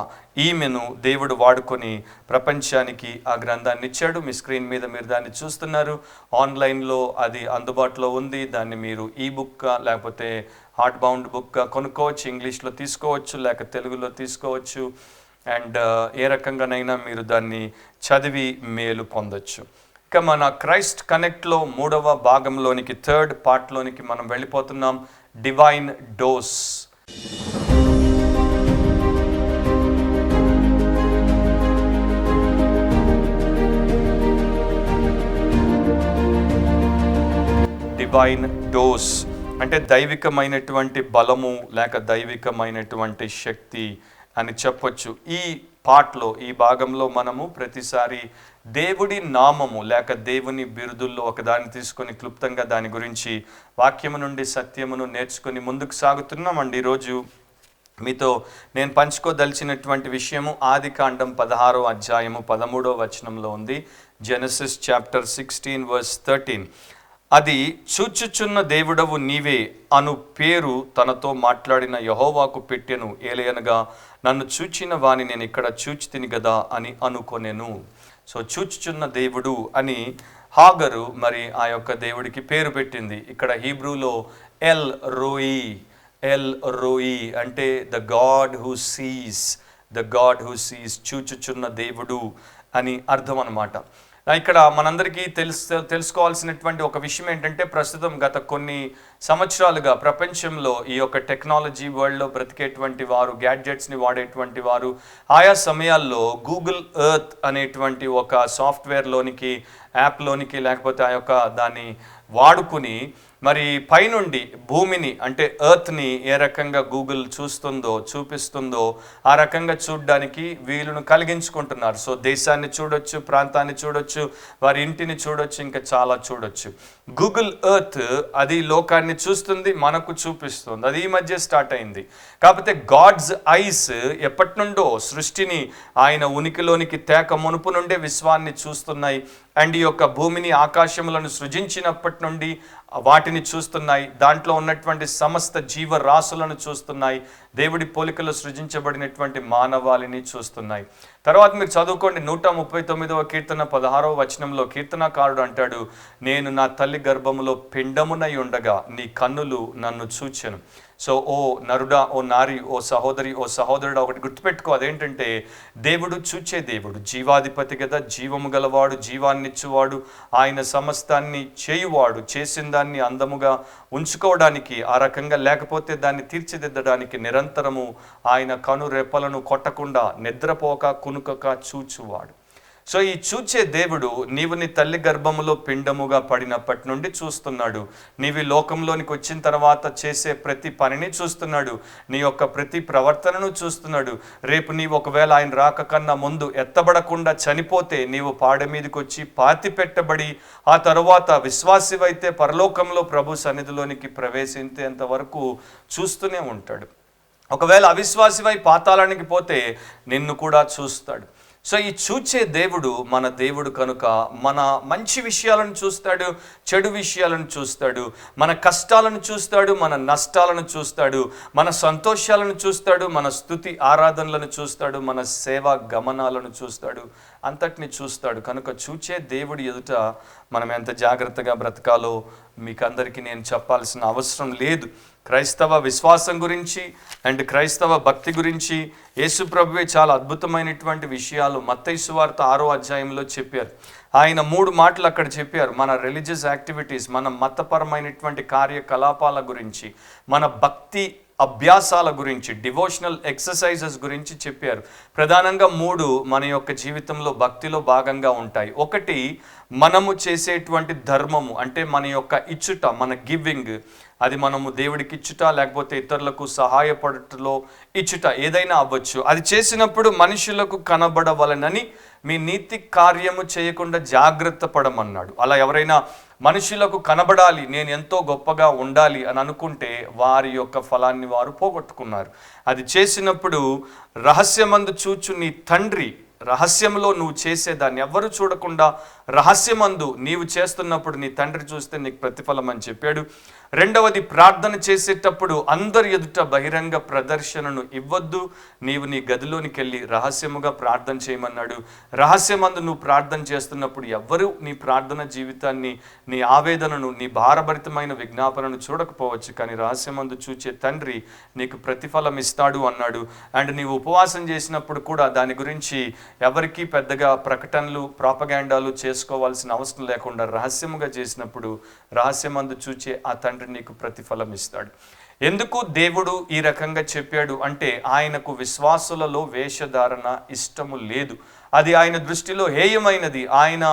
ఈమెను దేవుడు వాడుకొని ప్రపంచానికి ఆ గ్రంథాన్ని ఇచ్చాడు. మీ స్క్రీన్ మీద మీరు దాన్ని చూస్తున్నారు. ఆన్లైన్లో అది అందుబాటులో ఉంది. దాన్ని మీరు ఈ బుక్ లేకపోతే హార్డ్ బౌండ్ బుక్ కొనుక్కోవచ్చు. ఇంగ్లీష్లో తీసుకోవచ్చు, లేక తెలుగులో తీసుకోవచ్చు. అండ్ ఏ రకంగానైనా మీరు దాన్ని చదివి మేలు పొందొచ్చు. ఇక మన క్రైస్ట్ కనెక్ట్లో 3వ భాగంలోనికి, 3rd పార్ట్లోనికి మనం వెళ్ళిపోతున్నాం. Divine dose. డివైన్ డోస్ అంటే దైవికమైనటువంటి బలము లేక దైవికమైనటువంటి శక్తి అని చెప్పొచ్చు. ఈ పార్ట్లో, ఈ భాగంలో మనము ప్రతిసారి దేవుడి నామము లేక దేవుని బిరుదుల్లో ఒకదాన్ని తీసుకొని క్లుప్తంగా దాని గురించి వాక్యము నుండి సత్యమును నేర్చుకొని ముందుకు సాగుతున్నామండి. ఈరోజు మీతో నేను పంచుకోదలిచినటువంటి విషయము ఆదికాండం 16వ అధ్యాయము 13వ వచనంలో ఉంది. Genesis chapter 16 verse 13. అది చూచుచున్న దేవుడవు నీవే అను పేరు తనతో మాట్లాడిన యెహోవాకు పెట్టెను. ఏలయనగా నన్ను చూచిన వాని నేను ఇక్కడ చూచి తిని గదా అని అనుకొనెను. సో చూచుచున్న దేవుడు అని హాగరు మరి ఆ యొక్క దేవుడికి పేరు పెట్టింది. ఇక్కడ హీబ్రూలో ఎల్ రోయి అంటే ద గాడ్ హూ సీస్, చూచుచున్న దేవుడు అని అర్థం అన్నమాట. ఇక్కడ మనందరికీ తెలుసుకోవాల్సినటువంటి ఒక విషయం ఏంటంటే, ప్రస్తుతం గత కొన్ని సంవత్సరాలుగా ప్రపంచంలో ఈ యొక్క టెక్నాలజీ వరల్డ్లో బ్రతికేటువంటి వారు, గ్యాడ్జెట్స్ని వాడేటువంటి వారు ఆయా సమయాల్లో గూగుల్ ఎర్త్ అనేటువంటి ఒక సాఫ్ట్వేర్లోనికి, యాప్లోనికి లేకపోతే ఆ యొక్క దాన్ని వాడుకుని మరి పైనుండి భూమిని అంటే ఎర్త్ని ఏ రకంగా గూగుల్ చూపిస్తుందో ఆ రకంగా చూడడానికి వీలును కలిగించుకుంటున్నారు. సో దేశాన్ని చూడొచ్చు, ప్రాంతాన్ని చూడొచ్చు, వారి ఇంటిని చూడొచ్చు, ఇంకా చాలా చూడొచ్చు. గూగుల్ ఎర్త్ అది లోకాన్ని హృదయాన్ని చూస్తుంది, మనకు చూపిస్తుంది. అది ఈ మధ్య స్టార్ట్ అయింది. కాకపోతే గాడ్స్ ఐస్ ఎప్పటి నుండో సృష్టిని ఆయన ఉనికిలోనికి తేక మునుపు నుండే విశ్వాన్ని చూస్తున్నాయి. అండ్ ఈ యొక్క భూమిని ఆకాశములను సృజించినప్పటి నుండి వాటిని చూస్తున్నాయి. దాంట్లో ఉన్నటువంటి సమస్త జీవరాశులను చూస్తున్నాయి. దేవుడి పోలికలో సృజించబడినటువంటి మానవాళిని చూస్తున్నాయి. తర్వాత మీరు చదువుకోండి 139వ కీర్తన 16వ వచనంలో కీర్తనకారుడు అంటాడు, నేను నా తల్లి గర్భములో పిండమునై ఉండగా నీ కన్నులు నన్ను చూచెను. సో ఓ నరుడా, ఓ నారి, ఓ సహోదరి, ఓ సహోదరుడు, ఒకటి గుర్తుపెట్టుకో, అదేంటంటే దేవుడు చూచే దేవుడు, జీవాధిపతి కదా, జీవము గలవాడు, జీవాన్నిచ్చువాడు, ఆయన సమస్తాన్ని చేయువాడు. చేసిన దాన్ని అందముగా ఉంచుకోవడానికి, ఆ రకంగా లేకపోతే దాన్ని తీర్చిదిద్దడానికి నిరంతరము ఆయన కనురెప్పలను కొట్టకుండా నిద్రపోక కునుకక చూచువాడు. సో ఈ చూచే దేవుడు నీవు నీ తల్లి గర్భములో పిండముగా పడినప్పటి నుండి చూస్తున్నాడు. నీవు లోకంలోనికి వచ్చిన తర్వాత చేసే ప్రతి పనిని చూస్తున్నాడు. నీ యొక్క ప్రతి ప్రవర్తనను చూస్తున్నాడు. రేపు నీవు ఒకవేళ ఆయన రాక కన్నా ముందు ఎత్తబడకుండా చనిపోతే నీవు పాడ మీదకి వచ్చి పాతి పెట్టబడి ఆ తరువాత విశ్వాసివైతే పరలోకంలో ప్రభు సన్నిధిలోనికి ప్రవేశించేంత వరకు చూస్తూనే ఉంటాడు. ఒకవేళ అవిశ్వాసివై పాతాళానికి పోతే నిన్ను కూడా చూస్తాడు. సో ఈ చూచే దేవుడు మన దేవుడు కనుక మన మంచి విషయాలను చూస్తాడు, చెడు విషయాలను చూస్తాడు, మన కష్టాలను చూస్తాడు, మన నష్టాలను చూస్తాడు, మన సంతోషాలను చూస్తాడు, మన స్తుతి ఆరాధనలను చూస్తాడు, మన సేవా గమనాలను చూస్తాడు, అంతటిని చూస్తాడు. కనుక చూచే దేవుడి ఎదుట మనం ఎంత జాగ్రత్తగా బ్రతకాలో మీకు అందరికీ నేను చెప్పాల్సిన అవసరం లేదు. క్రైస్తవ విశ్వాసం గురించి అండ్ క్రైస్తవ భక్తి గురించి యేసు ప్రభువే చాలా అద్భుతమైనటువంటి విషయాలు మత్తయి సువార్త 6వ అధ్యాయంలో చెప్పారు. ఆయన 3 మాటలు అక్కడ చెప్పారు. మన రిలీజియస్ యాక్టివిటీస్, మన మతపరమైనటువంటి కార్యకలాపాల గురించి, మన భక్తి అభ్యాసాల గురించి, డివోషనల్ ఎక్సర్సైజెస్ గురించి చెప్పారు. ప్రధానంగా 3 మన యొక్క జీవితంలో భక్తిలో భాగంగా ఉంటాయి. ఒకటి మనము చేసేటువంటి ధర్మము, అంటే మన యొక్క ఇచ్చుట, మన గివింగ్, అది మనము దేవుడికి ఇచ్చుట లేకపోతే ఇతరులకు సహాయపడటంలో ఇచ్చుట ఏదైనా అవ్వచ్చు. అది చేసినప్పుడు మనుషులకు కనబడవలనని మీ నీతి కార్యము చేయకుండా జాగ్రత్త పడమన్నాడు. అలా ఎవరైనా మనుషులకు కనబడాలి, నేను ఎంతో గొప్పగా ఉండాలి అని అనుకుంటే వారి యొక్క ఫలాన్ని వారు పోగొట్టుకున్నారు. అది చేసినప్పుడు రహస్యమందు చూచు నీ తండ్రి, రహస్యంలో నువ్వు చేసేదాన్ని ఎవ్వరు చూడకుండా రహస్యమందు నీవు చేస్తున్నప్పుడు నీ తండ్రి చూస్తే నీకు ప్రతిఫలం అని చెప్పాడు. రెండవది, ప్రార్థన చేసేటప్పుడు అందరి ఎదుట బహిరంగ ప్రదర్శనను ఇవ్వద్దు, నీవు నీ గదిలోనికి వెళ్ళి రహస్యముగా ప్రార్థన చేయమన్నాడు. రహస్యమందు నువ్వు ప్రార్థన చేస్తున్నప్పుడు ఎవ్వరూ నీ ప్రార్థన జీవితాన్ని, నీ ఆవేదనను, నీ భారభరితమైన విజ్ఞాపనను చూడకపోవచ్చు, కానీ రహస్యమందు చూచే తండ్రి నీకు ప్రతిఫలం ఇస్తాడు అన్నాడు. అండ్ నీవు ఉపవాసం చేసినప్పుడు కూడా దాని గురించి ఎవరికీ పెద్దగా ప్రకటనలు, ప్రాపగాండాలు చేసుకోవాల్సిన అవసరం లేకుండా రహస్యముగా చేసినప్పుడు రహస్యమందు చూచే ఆ తండ్రి నీకు ప్రతిఫలం ఇస్తాడు. ఎందుకు దేవుడు ఈ రకంగా చెప్పాడు అంటే ఆయనకు విశ్వాసులలో వేషధారణ ఇష్టము లేదు. అది ఆయన దృష్టిలో హేయమైనది, ఆయన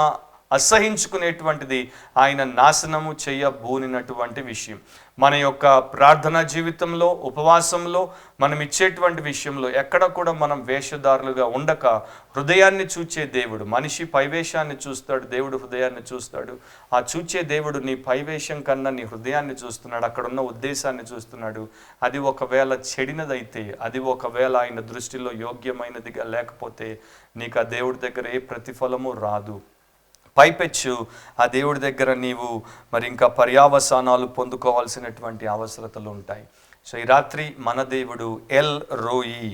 అసహించుకునేటువంటిది, ఆయన నాశనము చేయబూనినటువంటి విషయం. మన యొక్క ప్రార్థనా జీవితంలో, ఉపవాసంలో, మనం ఇచ్చేటువంటి విషయంలో ఎక్కడ కూడా మనం వేషధారులుగా ఉండక హృదయాన్ని చూచే దేవుడు, మనిషి పైవేషాన్ని చూస్తాడు, దేవుడు హృదయాన్ని చూస్తాడు. ఆ చూచే దేవుడు నీ పైవేషం కన్నా నీ హృదయాన్ని చూస్తున్నాడు, అక్కడ ఉన్న ఉద్దేశాన్ని చూస్తున్నాడు. అది ఒకవేళ చెడినదైతే, అది ఒకవేళ ఆయన దృష్టిలో యోగ్యమైనదిగా లేకపోతే నీకు ఆ దేవుడి దగ్గర ఏ ప్రతిఫలము రాదు. పైపెచ్చు ఆ దేవుడి దగ్గర నీవు మరి ఇంకా పర్యావసానాలు పొందుకోవాల్సినటువంటి అవసరతలు ఉంటాయి. సో ఈ రాత్రి మన దేవుడు ఎల్ రోయి,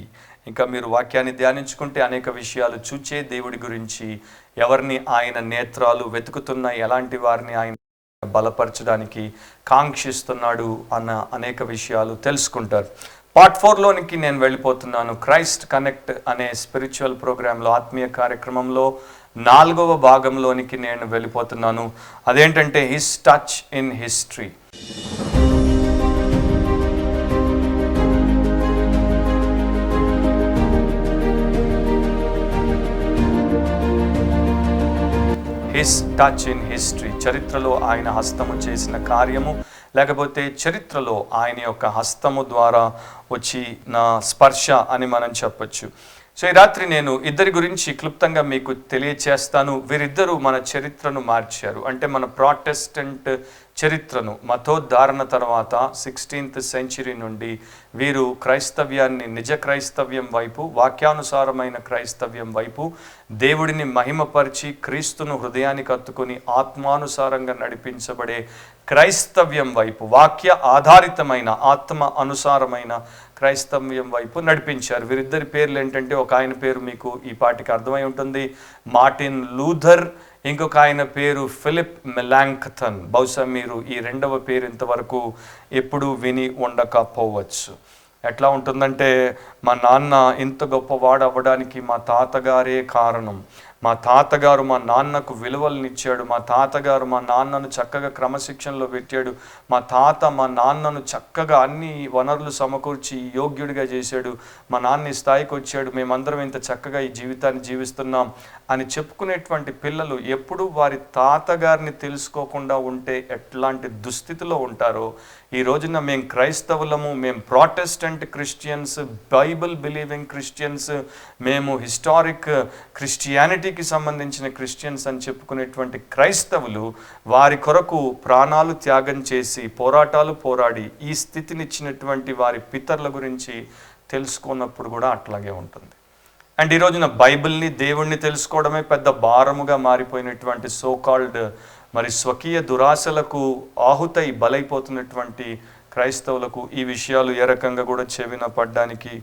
ఇంకా మీరు వాక్యాన్ని ధ్యానించుకుంటే అనేక విషయాలు చూచే దేవుడి గురించి, ఎవరిని ఆయన నేత్రాలు వెతుకుతున్నాయి, ఎలాంటి వారిని ఆయన బలపరచడానికి కాంక్షిస్తున్నాడు అన్న అనేక విషయాలు తెలుసుకుంటారు. పార్ట్ 4లోనికి నేను వెళ్ళిపోతున్నాను. క్రైస్ట్ కనెక్ట్ అనే స్పిరిచువల్ ప్రోగ్రాంలో, ఆత్మీయ కార్యక్రమంలో 4వ భాగంలోనికి నేను వెళ్ళిపోతున్నాను. అదేంటంటే his touch in history. His touch in history, చరిత్రలో ఆయన హస్తము చేసిన కార్యము, లేకపోతే చరిత్రలో ఆయన యొక్క హస్తము ద్వారా వచ్చిన స్పర్శ అని మనం చెప్పచ్చు. సో ఈ రాత్రి నేను ఇద్దరి గురించి క్లుప్తంగా మీకు తెలియచేస్తాను. వీరిద్దరూ మన చరిత్రను మార్చారు. అంటే మన ప్రాటెస్టెంట్ చరిత్రను, మతోద్ధారణ తర్వాత 16th సెంచరీ నుండి వీరు క్రైస్తవ్యాన్ని నిజ క్రైస్తవ్యం వైపు, వాక్యానుసారమైన క్రైస్తవ్యం వైపు, దేవుడిని మహిమపరిచి క్రీస్తును హృదయానికి హత్తుకొని ఆత్మానుసారంగా నడిపించబడే క్రైస్తవ్యం వైపు, వాక్య ఆధారితమైన ఆత్మ అనుసారమైన క్రైస్తవ్యం వైపు నడిపించారు. వీరిద్దరి పేర్లు ఏంటంటే, ఒక ఆయన పేరు మీకు ఈ పాటికి అర్థమై ఉంటుంది, మార్టిన్ లూథర్. ఇంకొక ఆయన పేరు ఫిలిప్ మెలాంక్థన్. బహుశా మీరు ఈ రెండవ పేరు ఇంతవరకు ఎప్పుడూ విని ఉండకపోవచ్చు. ఎట్లా ఉంటుందంటే, మా నాన్న ఇంత గొప్పవాడు అవ్వడానికి మా తాతగారే కారణం. మా తాతగారు మా నాన్నకు విలువలనిచ్చాడు. మా తాతగారు మా నాన్నను చక్కగా క్రమశిక్షణలో పెట్టాడు. మా తాత మా నాన్నను చక్కగా అన్ని వనరులు సమకూర్చి యోగ్యుడిగా చేశాడు. మా నాన్న ఈ స్థాయికి వచ్చాడు, మేమందరం ఇంత చక్కగా ఈ జీవితాన్ని జీవిస్తున్నాం అని చెప్పుకునేటువంటి పిల్లలు ఎప్పుడు వారి తాతగారిని తెలుసుకోకుండా ఉంటే ఎట్లాంటి దుస్థితిలో ఉంటారో, ఈ రోజున మేము క్రైస్తవులము, మేము Protestant Christians, Bible believing Christians, మేము హిస్టారిక్ క్రిస్టియానిటీకి సంబంధించిన క్రిస్టియన్స్ అని చెప్పుకునేటువంటి క్రైస్తవులు వారి కొరకు ప్రాణాలు త్యాగం చేసి పోరాటాలు పోరాడి ఈ స్థితినిచ్చినటువంటి వారి పితరుల గురించి తెలుసుకున్నప్పుడు కూడా అట్లాగే ఉంటుంది. అండ్ ఈ రోజున బైబిల్ని, దేవుణ్ణి తెలుసుకోవడమే పెద్ద భారముగా మారిపోయినటువంటి సోకాల్డ్ మరి స్వకీయ దురాశలకు ఆహుతై బలైపోతున్నటువంటి క్రైస్తవులకు ఈ విషయాలు ఏ రకంగా కూడా చెవిన పడ్డానికి,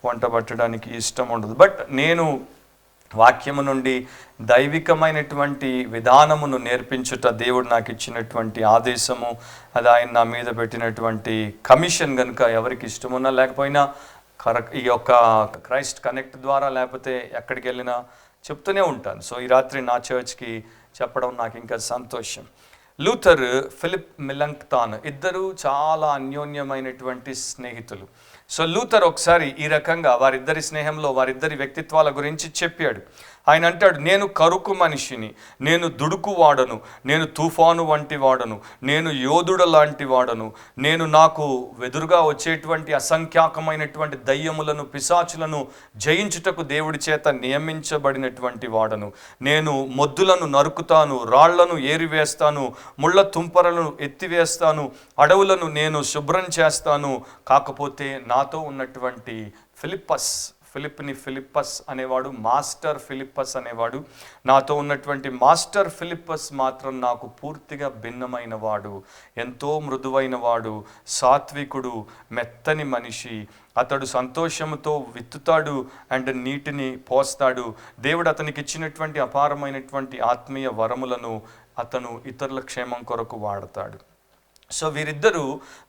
వంట పట్టడానికి ఇష్టం ఉండదు. బట్ నేను వాక్యము నుండి దైవికమైనటువంటి విధానమును నేర్పించుట దేవుడు నాకు ఇచ్చినటువంటి ఆదేశము, అది ఆయన నా మీద పెట్టినటువంటి కమిషన్. కనుక ఎవరికి ఇష్టమున్నా లేకపోయినా ఈ యొక్క క్రైస్ట్ కనెక్ట్ ద్వారా లేకపోతే ఎక్కడికి వెళ్ళినా చెప్తూనే ఉంటాను. సో ఈ రాత్రి నా చర్చ్కి చెప్పడం నాకు ఇంకా సంతోషం. లూథర్, ఫిలిప్ మెలాంక్థాన్ ఇద్దరు చాలా అన్యోన్యమైనటువంటి స్నేహితులు. సో లూథర్ ఒకసారి ఈ రకంగా వారిద్దరి స్నేహంలో వారిద్దరి వ్యక్తిత్వాల గురించి చెప్పాడు. ఆయన అంటాడు, నేను కరుకు మనిషిని, నేను దుడుకు వాడను, నేను తుఫాను వంటి వాడను, నేను యోధుడ లాంటి వాడను, నేను నాకు వెదురుగా వచ్చేటువంటి అసంఖ్యాకమైనటువంటి దయ్యములను, పిశాచులను జయించుటకు దేవుడి చేత నియమించబడినటువంటి వాడను, నేను మొద్దులను నరుకుతాను, రాళ్లను ఏరివేస్తాను, ముళ్ళ తుంపరలను ఎత్తివేస్తాను, అడవులను నేను శుభ్రం చేస్తాను. కాకపోతే నాతో ఉన్నటువంటి ఫిలిప్పస్ అనేవాడు, మాస్టర్ ఫిలిప్పస్ అనేవాడు, నాతో ఉన్నటువంటి మాస్టర్ ఫిలిప్పస్ మాత్రం నాకు పూర్తిగా భిన్నమైన వాడు, ఎంతో మృదువైన వాడు, సాత్వికుడు, మెత్తని మనిషి. అతడు సంతోషముతో విత్తుతాడు అండ్ నీటిని పోస్తాడు. దేవుడు అతనికి ఇచ్చినటువంటి అపారమైనటువంటి ఆత్మీయ వరములను అతను ఇతరుల క్షేమం కొరకు వాడతాడు. సో వీరిద్దరూ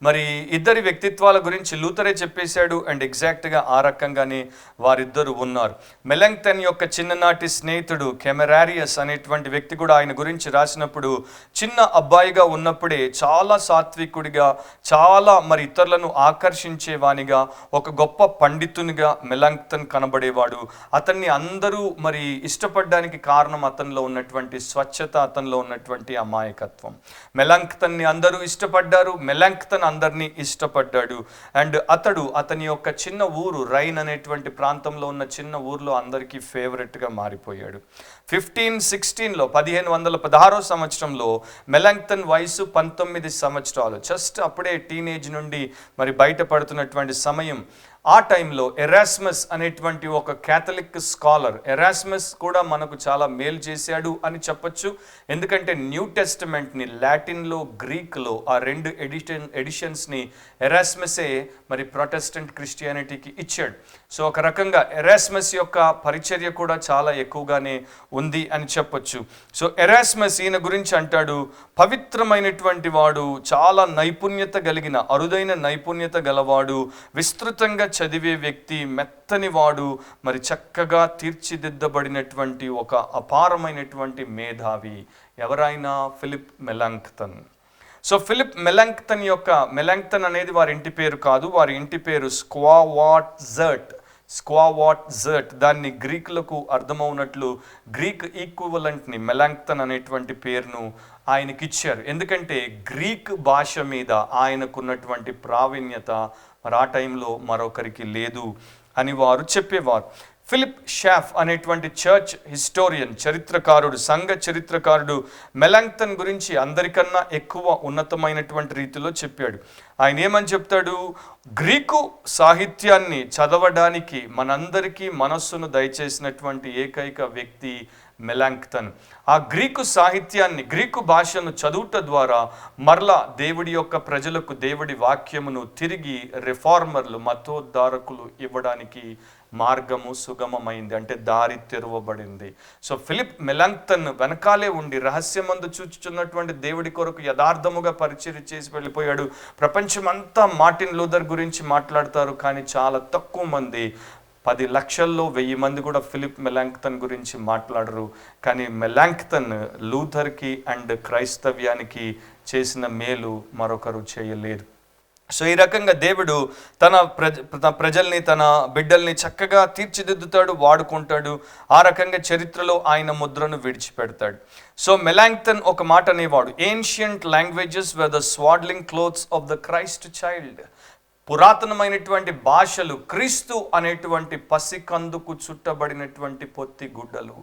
మరి ఇద్దరి వ్యక్తిత్వాల గురించి లూథరే చెప్పేశాడు. అండ్ ఎగ్జాక్ట్గా ఆ రకంగానే వారిద్దరు ఉన్నారు. మెలాంక్థన్ యొక్క చిన్ననాటి స్నేహితుడు కెమెరారియస్ అనేటువంటి వ్యక్తి కూడా ఆయన గురించి రాసినప్పుడు, చిన్న అబ్బాయిగా ఉన్నప్పుడే చాలా సాత్వికుడిగా, చాలా మరి ఇతరులను ఆకర్షించేవానిగా, ఒక గొప్ప పండితునిగా మెలాంక్థన్ కనబడేవాడు. అతన్ని అందరూ మరి ఇష్టపడడానికి కారణం అతనిలో ఉన్నటువంటి స్వచ్ఛత, అతనిలో ఉన్నటువంటి అమాయకత్వం. మెలాంక్థన్ని అందరూ ఇష్టపడ్డారు, మెలాంక్థన్ అందరినీ ఇష్టపడ్డాడు. అండ్ అతని యొక్క చిన్న ఊరు రైన్ అనేటువంటి ప్రాంతంలో ఉన్న చిన్న ఊర్లో అందరికీ ఫేవరెట్గా మారిపోయాడు. 1516 సంవత్సరంలో మెలాంక్థన్ వయసు 19 సంవత్సరాలు. జస్ట్ అప్పుడే టీనేజ్ నుండి మరి బయటపడుతున్నటువంటి సమయం. ఆ టైంలో ఎరాస్మస్ అనేటువంటి ఒక క్యాథలిక్ స్కాలర్, ఎరాస్మస్ కూడా మనకు చాలా మేలు చేశాడు అని చెప్పచ్చు. ఎందుకంటే న్యూ టెస్టమెంట్ని లాటిన్లో, గ్రీక్లో ఆ రెండు ఎడిషన్స్ని ఎరాస్మసే మరి ప్రొటెస్టెంట్ క్రిస్టియానిటీకి ఇచ్చాడు. సో ఒక రకంగా ఎరాస్మస్ యొక్క పరిచర్య కూడా చాలా ఎక్కువగానే ఉంది అని చెప్పొచ్చు. సో ఎరాస్మస్ ఈయన గురించి అంటాడు, పవిత్రమైనటువంటి వాడు, చాలా నైపుణ్యత కలిగిన, అరుదైన నైపుణ్యత గలవాడు, విస్తృతంగా చదివే వ్యక్తి, మెత్తని వాడు, మరి చక్కగా తీర్చిదిద్దబడినటువంటి ఒక అపారమైనటువంటి మేధావి. ఎవరైనా ఫిలిప్ మెలాంక్థన్. సో ఫిలిప్ మెలాంక్థన్ అనేది వారి ఇంటి పేరు కాదు, వారి ఇంటి పేరు స్క్వావాట్జర్ట్. దాన్ని గ్రీకులకు అర్థమవునట్లు గ్రీక్ ఈక్వివలెంట్ని మెలాంక్థన్ అనేటువంటి పేరును ఆయనకి ఇచ్చారు. ఎందుకంటే గ్రీక్ భాష మీద ఆయనకున్నటువంటి ప్రావీణ్యత మరి ఆ టైంలో మరొకరికి లేదు అని వారు చెప్పేవారు. ఫిలిప్ షాఫ్ అనేటువంటి చర్చ్ హిస్టోరియన్, చరిత్రకారుడు, సంఘ చరిత్రకారుడు మెలాంక్టన్ గురించి అందరికన్నా ఎక్కువ ఉన్నతమైనటువంటి రీతిలో చెప్పాడు. ఆయన ఏమని చెప్తాడు? గ్రీకు సాహిత్యాన్ని చదవడానికి మనందరికీ మనస్సును దయచేసినటువంటి ఏకైక వ్యక్తి మెలాంక్టన్. ఆ గ్రీకు సాహిత్యాన్ని, గ్రీకు భాషను చదువుట ద్వారా మరలా దేవుడి యొక్క ప్రజలకు దేవుడి వాక్యమును తిరిగి రిఫార్మర్లు, మతోద్ధారకులు ఇవ్వడానికి మార్గము సుగమమైంది, అంటే దారి తెరవబడింది. సో ఫిలిప్ మెలాంక్టన్ వెనకాలే ఉండి రహస్యమందు చూచుచున్నటువంటి దేవుడి కొరకు యథార్థముగా పరిచర్య చేసి వెళ్ళిపోయాడు. ప్రపంచమంతా మార్టిన్ లూథర్ గురించి మాట్లాడతారు, కానీ చాలా తక్కువ మంది, 10 లక్షల్లో 1000 మంది కూడా ఫిలిప్ మెలాంక్టన్ గురించి మాట్లాడరు. కానీ మెలాంక్టన్ లూథర్కి అండ్ క్రైస్తవ్యానికి చేసిన మేలు మరొకరు చేయలేరు. సో ఈ రకంగా దేవుడు తన ప్రజల్ని, తన బిడ్డల్ని చక్కగా తీర్చిదిద్దుతాడు, వాడుకుంటాడు. ఆ రకంగా చరిత్రలో ఆయన ముద్రను విడిచిపెడతాడు. సో మెలాంక్టన్ ఒక మాట అనేవాడు, ancient languages were the swaddling clothes of the Christ child. పురాతనమైనటువంటి భాషలు క్రీస్తు అనేటువంటి పసికందుకు చుట్టబడినటువంటి పొత్తి గుడ్డలు,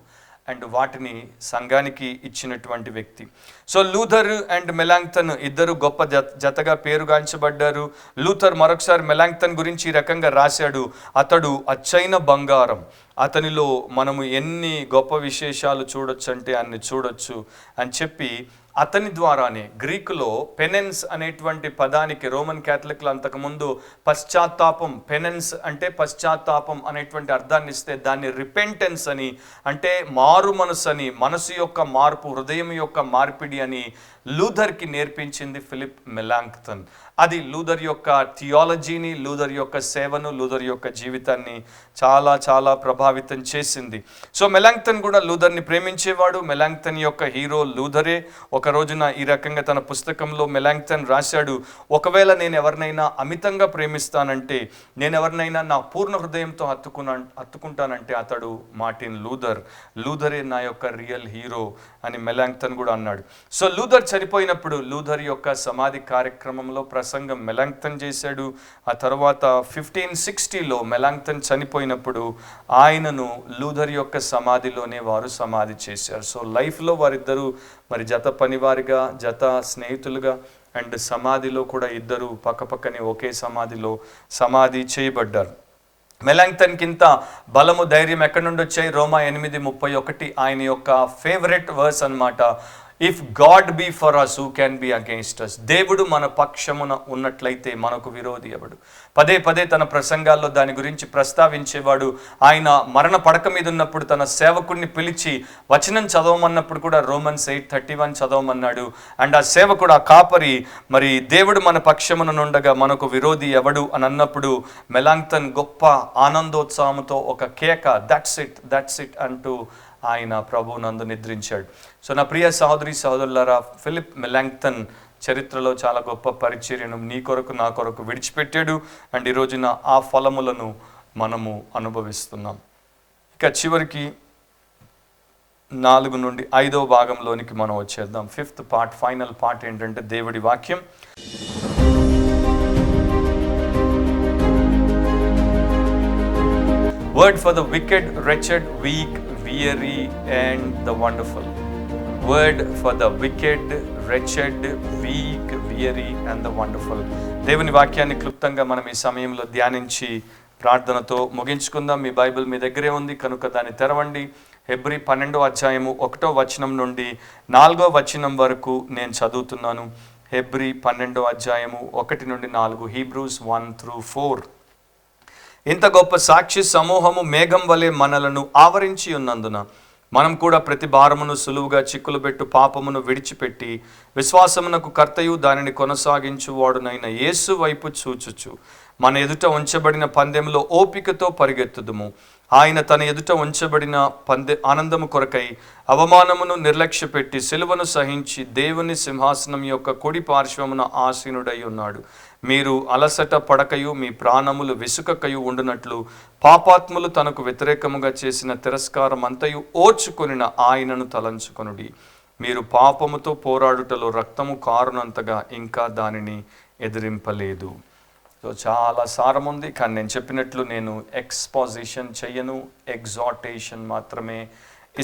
అండ్ వాటిని సంఘానికి ఇచ్చినటువంటి వ్యక్తి. సో లూథర్ అండ్ మెలాంక్టన్ ఇద్దరు గొప్ప జతగా పేరుగాంచబడ్డారు. లూథర్ మరొకసారి మెలాంక్టన్ గురించి ఈ రకంగా రాశాడు, అతడు అచ్చైన బంగారం, అతనిలో మనము ఎన్ని గొప్ప విశేషాలు చూడొచ్చు అంటే అన్ని చూడొచ్చు అని చెప్పి, అతని ద్వారానే గ్రీకులో పెనెన్స్ అనేటువంటి పదానికి రోమన్ క్యాథలిక్లు అంతకుముందు పశ్చాత్తాపం, పెనెన్స్ అంటే పశ్చాత్తాపం అనేటువంటి అర్థాన్ని ఇస్తే దాన్ని రిపెంటెన్స్ అని, అంటే మారు మనసు అని, మనసు యొక్క మార్పు, హృదయం యొక్క మార్పిడి అని లూథర్కి నేర్పించింది ఫిలిప్ మెలాంక్టన్. అది లూథర్ యొక్క థియాలజీని, లూథర్ యొక్క సేవను, లూథర్ యొక్క జీవితాన్ని చాలా చాలా ప్రభావితం చేసింది. సో మెలాంక్టన్ కూడా లూథర్ని ప్రేమించేవాడు. మెలాంక్టన్ యొక్క హీరో లూథరే. ఒక రోజున ఈ రకంగా తన పుస్తకంలో మెలాంక్టన్ రాశాడు, ఒకవేళ నేను ఎవరినైనా అమితంగా ప్రేమిస్తానంటే, నేను ఎవరినైనా నా పూర్ణ హృదయంతో హత్తుకుంటానంటే అతడు మార్టిన్ లూథర్. లూథరే నా యొక్క రియల్ హీరో అని మెలాంక్టన్ కూడా అన్నాడు. సో లూథర్ చనిపోయినప్పుడు లూథర్ యొక్క సమాధి కార్యక్రమంలో ప్రసంగం మెలాంక్టన్ చేశాడు. ఆ తర్వాత 1560లో మెలాంక్టన్ చనిపోయినప్పుడు ఆయనను లూథర్ యొక్క సమాధిలోనే వారు సమాధి చేశారు. సో లైఫ్లో వారిద్దరూ మరి జత పనివారిగా, జత స్నేహితులుగా, అండ్ సమాధిలో కూడా ఇద్దరు పక్కపక్కనే ఒకే సమాధిలో సమాధి చేయబడ్డారు. మెలాంక్టన్కి ఇంత బలము, ధైర్యం ఎక్కడి నుండి వచ్చాయి? రోమా 8:31 ఆయన యొక్క ఫేవరెట్ వర్స్ అన్నమాట. If God be for us who can be against us. దేవుడు మన పక్షమున ఉన్నట్లయితే మనకు విరోధి ఎవడు? పదే పదే తన ప్రసంగాల్లో దాని గురించి ప్రస్తావించేవాడు. ఆయన మరణ పడక మీద ఉన్నప్పుడు తన సేవకుడిని పిలిచి వచనం చదవమన్నప్పుడు కూడా రోమన్స్ 8:31 చదవమన్నాడు. అండ్ ఆ సేవకుడు, ఆ కాపరి, మరి దేవుడు మన పక్షమున నుండగా మనకు విరోధి ఎవడు అని అన్నప్పుడు మెలాంక్టన్ గొప్ప ఆనందోత్సాహంతో ఒక కేక, దట్స్ ఇట్ అంటూ ఆయన ప్రభువునందు నిద్రించాడు. సో నా ప్రియ సహోదరి సహోదరులారా, ఫిలిప్ మెలాంక్టన్ చరిత్రలో చాలా గొప్ప పరిచర్యను నీ కొరకు, నా కొరకు విడిచిపెట్టాడు. అండ్ ఈ రోజున ఆ ఫలములను మనము అనుభవిస్తున్నాం. ఇక చివరికి 4 నుండి 5వ భాగంలోనికి మనం వచ్చేద్దాం. 5th పార్ట్, ఫైనల్ పార్ట్ ఏంటంటే దేవుడి వాక్యం. Word for the wicked, wretched, weak, weary and the wonderful. Word for the wicked, wretched, weak, weary and the wonderful. దేవుని వాక్యాన్ని క్లుప్తంగా మనం ఈ సమయంలో ధ్యానించి ప్రార్థనతో ముగించుకుందాం. మీ బైబిల్ మీ దగ్గరే ఉంది కనుక దాన్ని తెరవండి. హెబ్రీ 12వ అధ్యాయము 1వ వచనం నుండి 4వ వచనం వరకు నేను చదువుతున్నాను. హెబ్రీ 12వ అధ్యాయము 1 నుండి 4, హీబ్రూస్ 1-4. ఇంత గొప్ప సాక్షి సమూహము మేఘం వలె మనలను ఆవరించి ఉన్నందున మనం కూడా ప్రతి భారమును సులువుగా చిక్కులు పెట్టు పాపమును విడిచిపెట్టి విశ్వాసమునకు కర్తయు దానిని కొనసాగించువాడునైన యేసు వైపు చూచుచు మన ఎదుట ఉంచబడిన పందెంలో ఓపికతో పరిగెత్తుదుము. ఆయన తన ఎదుట ఉంచబడిన ఆనందము కొరకై అవమానమును నిర్లక్ష్యపెట్టి సిలువను సహించి దేవుని సింహాసనం యొక్క కుడి పార్శ్వమున ఆసీనుడై ఉన్నాడు. మీరు అలసట పడకయు మీ ప్రాణములు విసుకకయు ఉండునట్లు పాపాత్ములు తనకు వ్యతిరేకముగా చేసిన తిరస్కారం అంతయు ఓర్చుకొనిన ఆయనను తలంచుకొనుడి. మీరు పాపముతో పోరాడుటలో రక్తము కారునంతగా ఇంకా దానిని ఎదిరింపలేదు. సో చాలా సారం ఉంది, కానీ నేను చెప్పినట్లు నేను ఎక్స్పాజిషన్ చెయ్యను, ఎగ్జార్టేషన్ మాత్రమే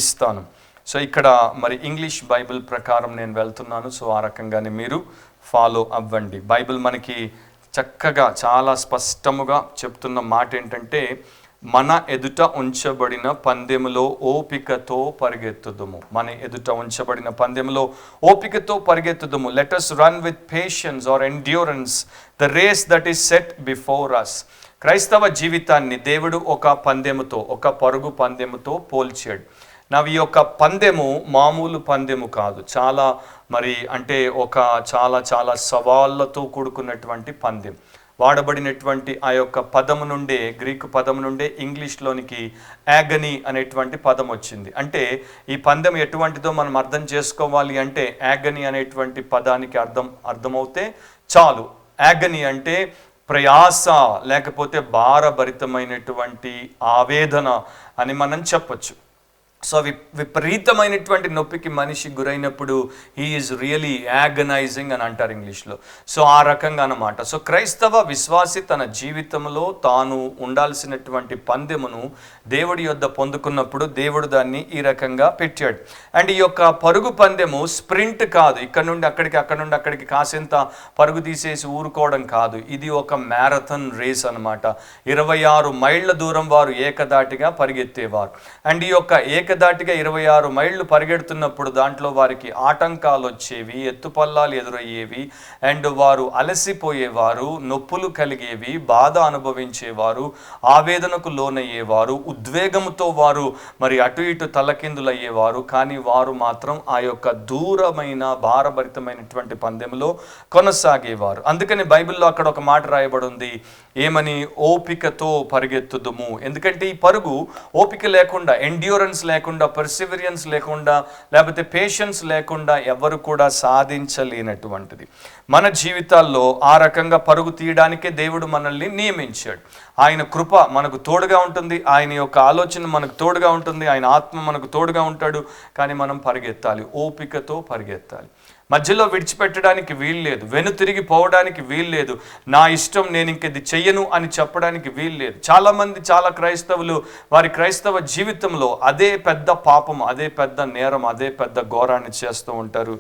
ఇస్తాను. సో ఇక్కడ మరి ఇంగ్లీష్ బైబిల్ ప్రకారం నేను వెళ్తున్నాను. సో ఆ రకంగానే మీరు ఫాలో అవ్వండి. బైబిల్ మనకి చక్కగా చాలా స్పష్టముగా చెప్తున్న మాట ఏంటంటే, మన ఎదుట ఉంచబడిన పందెములో ఓపికతో పరిగెత్తుదుము. మన ఎదుట ఉంచబడిన పందెములో ఓపికతో పరిగెత్తుదుము. Let us run with patience or endurance the race that is set before us. క్రైస్తవ జీవితాన్ని దేవుడు ఒక పందెముతో, ఒక పరుగు పందెముతో పోల్చాడు. ఈ యొక్క పందెము మామూలు పందెము కాదు, చాలా అంటే ఒక చాలా సవాళ్ళతో కూడుకున్నటువంటి పందెం. వాడబడినటువంటి ఆ యొక్క పదము నుండే, గ్రీకు పదము నుండే ఇంగ్లీష్లోనికి యాగనీ అనేటువంటి పదం వచ్చింది. అంటే ఈ పందెం ఎటువంటిదో మనం అర్థం చేసుకోవాలి అంటే యాగనీ అనేటువంటి పదానికి అర్థమవుతే చాలు. యాగనీ అంటే ప్రయాస, లేకపోతే భారభరితమైనటువంటి ఆవేదన అని మనం చెప్పొచ్చు. సో విపరీతమైనటువంటి నొప్పికి మనిషి గురైనప్పుడు హీ ఈజ్ రియలీ యాగనైజింగ్ అని అంటారు ఇంగ్లీష్లో. సో ఆ రకంగా అన్నమాట. సో క్రైస్తవ విశ్వాసి తన జీవితంలో తాను ఉండాల్సినటువంటి పందెమును దేవుడి యొద్ద పొందుకున్నప్పుడు దేవుడు దాన్ని ఈ రకంగా పెట్టాడు. అండ్ ఈ యొక్క పరుగు పందెము స్ప్రింట్ కాదు, ఇక్కడ నుండి అక్కడికి, అక్కడ నుండి అక్కడికి కాసేంత పరుగు తీసేసి ఊరుకోవడం కాదు. ఇది ఒక మ్యారథాన్ రేస్ అనమాట. 26 మైళ్ళ దూరం వారు ఏకదాటిగా పరిగెత్తేవారు. అండ్ ఈ యొక్క దాటిగా 26 మైళ్ళు పరిగెడుతున్నప్పుడు దాంట్లో వారికి ఆటంకాలు వచ్చేవి, ఎత్తుపల్లాలు ఎదురయ్యేవి, అండ్ వారు అలసిపోయేవారు, నొప్పులు కలిగేవి, బాధ అనుభవించేవారు, ఆవేదనకు లోనయ్యేవారు, ఉద్వేగంతో వారు అటు ఇటు తలకిందులయ్యేవారు. కానీ వారు మాత్రం ఆ యొక్క దూరమైన భారభరితమైనటువంటి పందెంలో కొనసాగేవారు. అందుకని బైబిల్లో అక్కడ ఒక మాట రాయబడి ఉంది, ఏమని? ఓపికతో పరిగెత్తుదుము. ఎందుకంటే ఈ పరుగు ఓపిక లేకుండా, ఎండ్యూరెన్స్ లేకుండా, పర్సివిరియన్స్ లేకుండా, లేకపోతే పేషెన్స్ లేకుండా ఎవరు కూడా సాధించలేనటువంటిది. మన జీవితాల్లో ఆ రకంగా పరుగు తీయడానికే దేవుడు మనల్ని నియమించాడు. ఆయన కృప మనకు తోడుగా ఉంటుంది, ఆయన యొక్క ఆలోచన మనకు తోడుగా ఉంటుంది, ఆయన ఆత్మ మనకు తోడుగా ఉంటాడు. కానీ మనం పరిగెత్తాలి, ఓపికతో పరిగెత్తాలి. మధ్యలో విడిచిపెట్టడానికి వీల్లేదు, వెనుతిరిగి పోవడానికి వీల్లేదు, నా ఇష్టం నేను ఇంకది చెయ్యను అని చెప్పడానికి వీల్లేదు. చాలామంది, చాలా క్రైస్తవులు వారి క్రైస్తవ జీవితంలో అదే పెద్ద పాపం, అదే పెద్ద నేరం, అదే పెద్ద ఘోరాన్ని చేస్తూ ఉంటారు.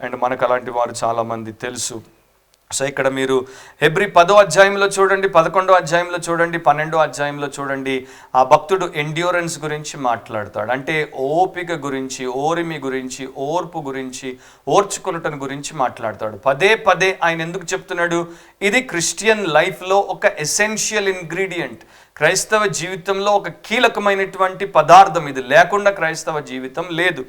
అండ్ మనకు అలాంటి వారు చాలామంది తెలుసు. సో ఇక్కడ మీరు హెబ్రీ 10వ అధ్యాయంలో చూడండి, 11వ అధ్యాయంలో చూడండి, 12వ అధ్యాయంలో చూడండి, ఆ భక్తుడు ఎండ్యూరెన్స్ గురించి మాట్లాడతాడు. అంటే ఓపిక గురించి, ఓరిమి గురించి, ఓర్పు గురించి, ఓర్చుకొనటం గురించి మాట్లాడతాడు. పదే ఆయన ఎందుకు చెప్తున్నాడు? ఇది క్రిస్టియన్ లైఫ్లో ఒక ఎసెన్షియల్ ఇంగ్రీడియంట్. క్రైస్తవ జీవితంలో ఒక కీలకమైనటువంటి పదార్థం. ఇది లేకుండా క్రైస్తవ జీవితం లేదు.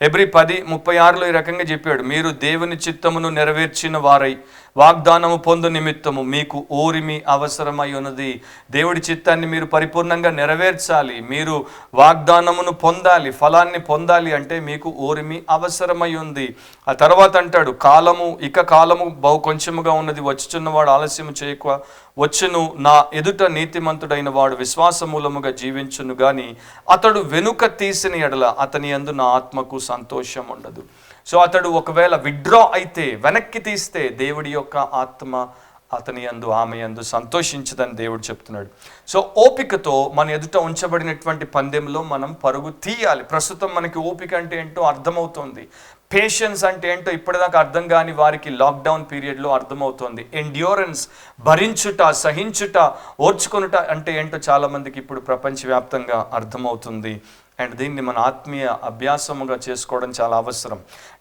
హెబ్రీ 10:36 ఈ రకంగా చెప్పాడు, మీరు దేవుని చిత్తమును నెరవేర్చిన వారై వాగ్దానము పొందు నిమిత్తము మీకు ఓరిమి అవసరమై ఉన్నది. దేవుడి చిత్తాన్ని మీరు పరిపూర్ణంగా నెరవేర్చాలి, మీరు వాగ్దానమును పొందాలి, ఫలాన్ని పొందాలి అంటే మీకు ఓరిమి అవసరమై ఉంది. ఆ తర్వాత అంటాడు, కాలము బహు కొంచెముగా ఉన్నది, వచ్చుచున్నవాడు ఆలస్యము చేయక వచ్చును, నా ఎదుట నీతిమంతుడైన వాడు విశ్వాస మూలముగా జీవించును గాని అతడు వెనుక తీసిన ఎడల అతని యందు నా ఆత్మకు సంతోషం ఉండదు. సో అతడు ఒకవేళ విత్డ్రా అయితే, వెనక్కి తీస్తే దేవుడి యొక్క ఆత్మ అతని యందు, ఆమె యందు సంతోషించదని దేవుడు చెప్తున్నాడు. సో ఓపికతో మన ఎదుట ఉంచబడినటువంటి పందెంలో మనం పరుగు తీయాలి. ప్రస్తుతం మనకి ఓపిక అంటే ఏంటో అర్థమవుతుంది, పేషెన్స్ అంటే ఏంటో ఇప్పటిదాకా అర్థం కాని వారికి లాక్డౌన్ పీరియడ్లో అర్థమవుతుంది. ఎండ్యూరెన్స్, భరించుట, సహించుట, ఓర్చుకొనుట అంటే ఏంటో చాలామందికి ఇప్పుడు ప్రపంచవ్యాప్తంగా అర్థమవుతుంది. అండ్ దీన్ని మన ఆత్మీయ అభ్యాసముగా చేసుకోవడం చాలా అవసరం.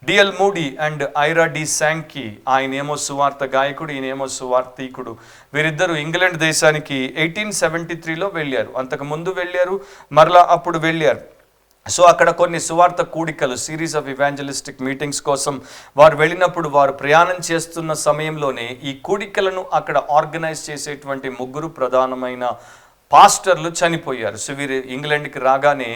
DL moody and Aira D శాంకీ, ఆయనేమో సువార్త గాయకుడు, ఈయనేమో సువార్థికుడు. వీరిద్దరూ ఇంగ్లాండ్ దేశానికి 1873లో వెళ్ళారు. అంతకుముందు వెళ్ళారు, మరలా అప్పుడు వెళ్ళారు. సో అక్కడ కొన్ని సువార్త కూడికలు, సిరీస్ ఆఫ్ ఇవాంజలిస్టిక్ మీటింగ్స్ కోసం వారు వెళ్ళినప్పుడు, వారు ప్రయాణం చేస్తున్న సమయంలోనే ఈ కూడికలను అక్కడ ఆర్గనైజ్ చేసేటువంటి 3 ప్రధానమైన పాస్టర్లు చనిపోయారు. సో వీరు ఇంగ్లాండ్కి రాగానే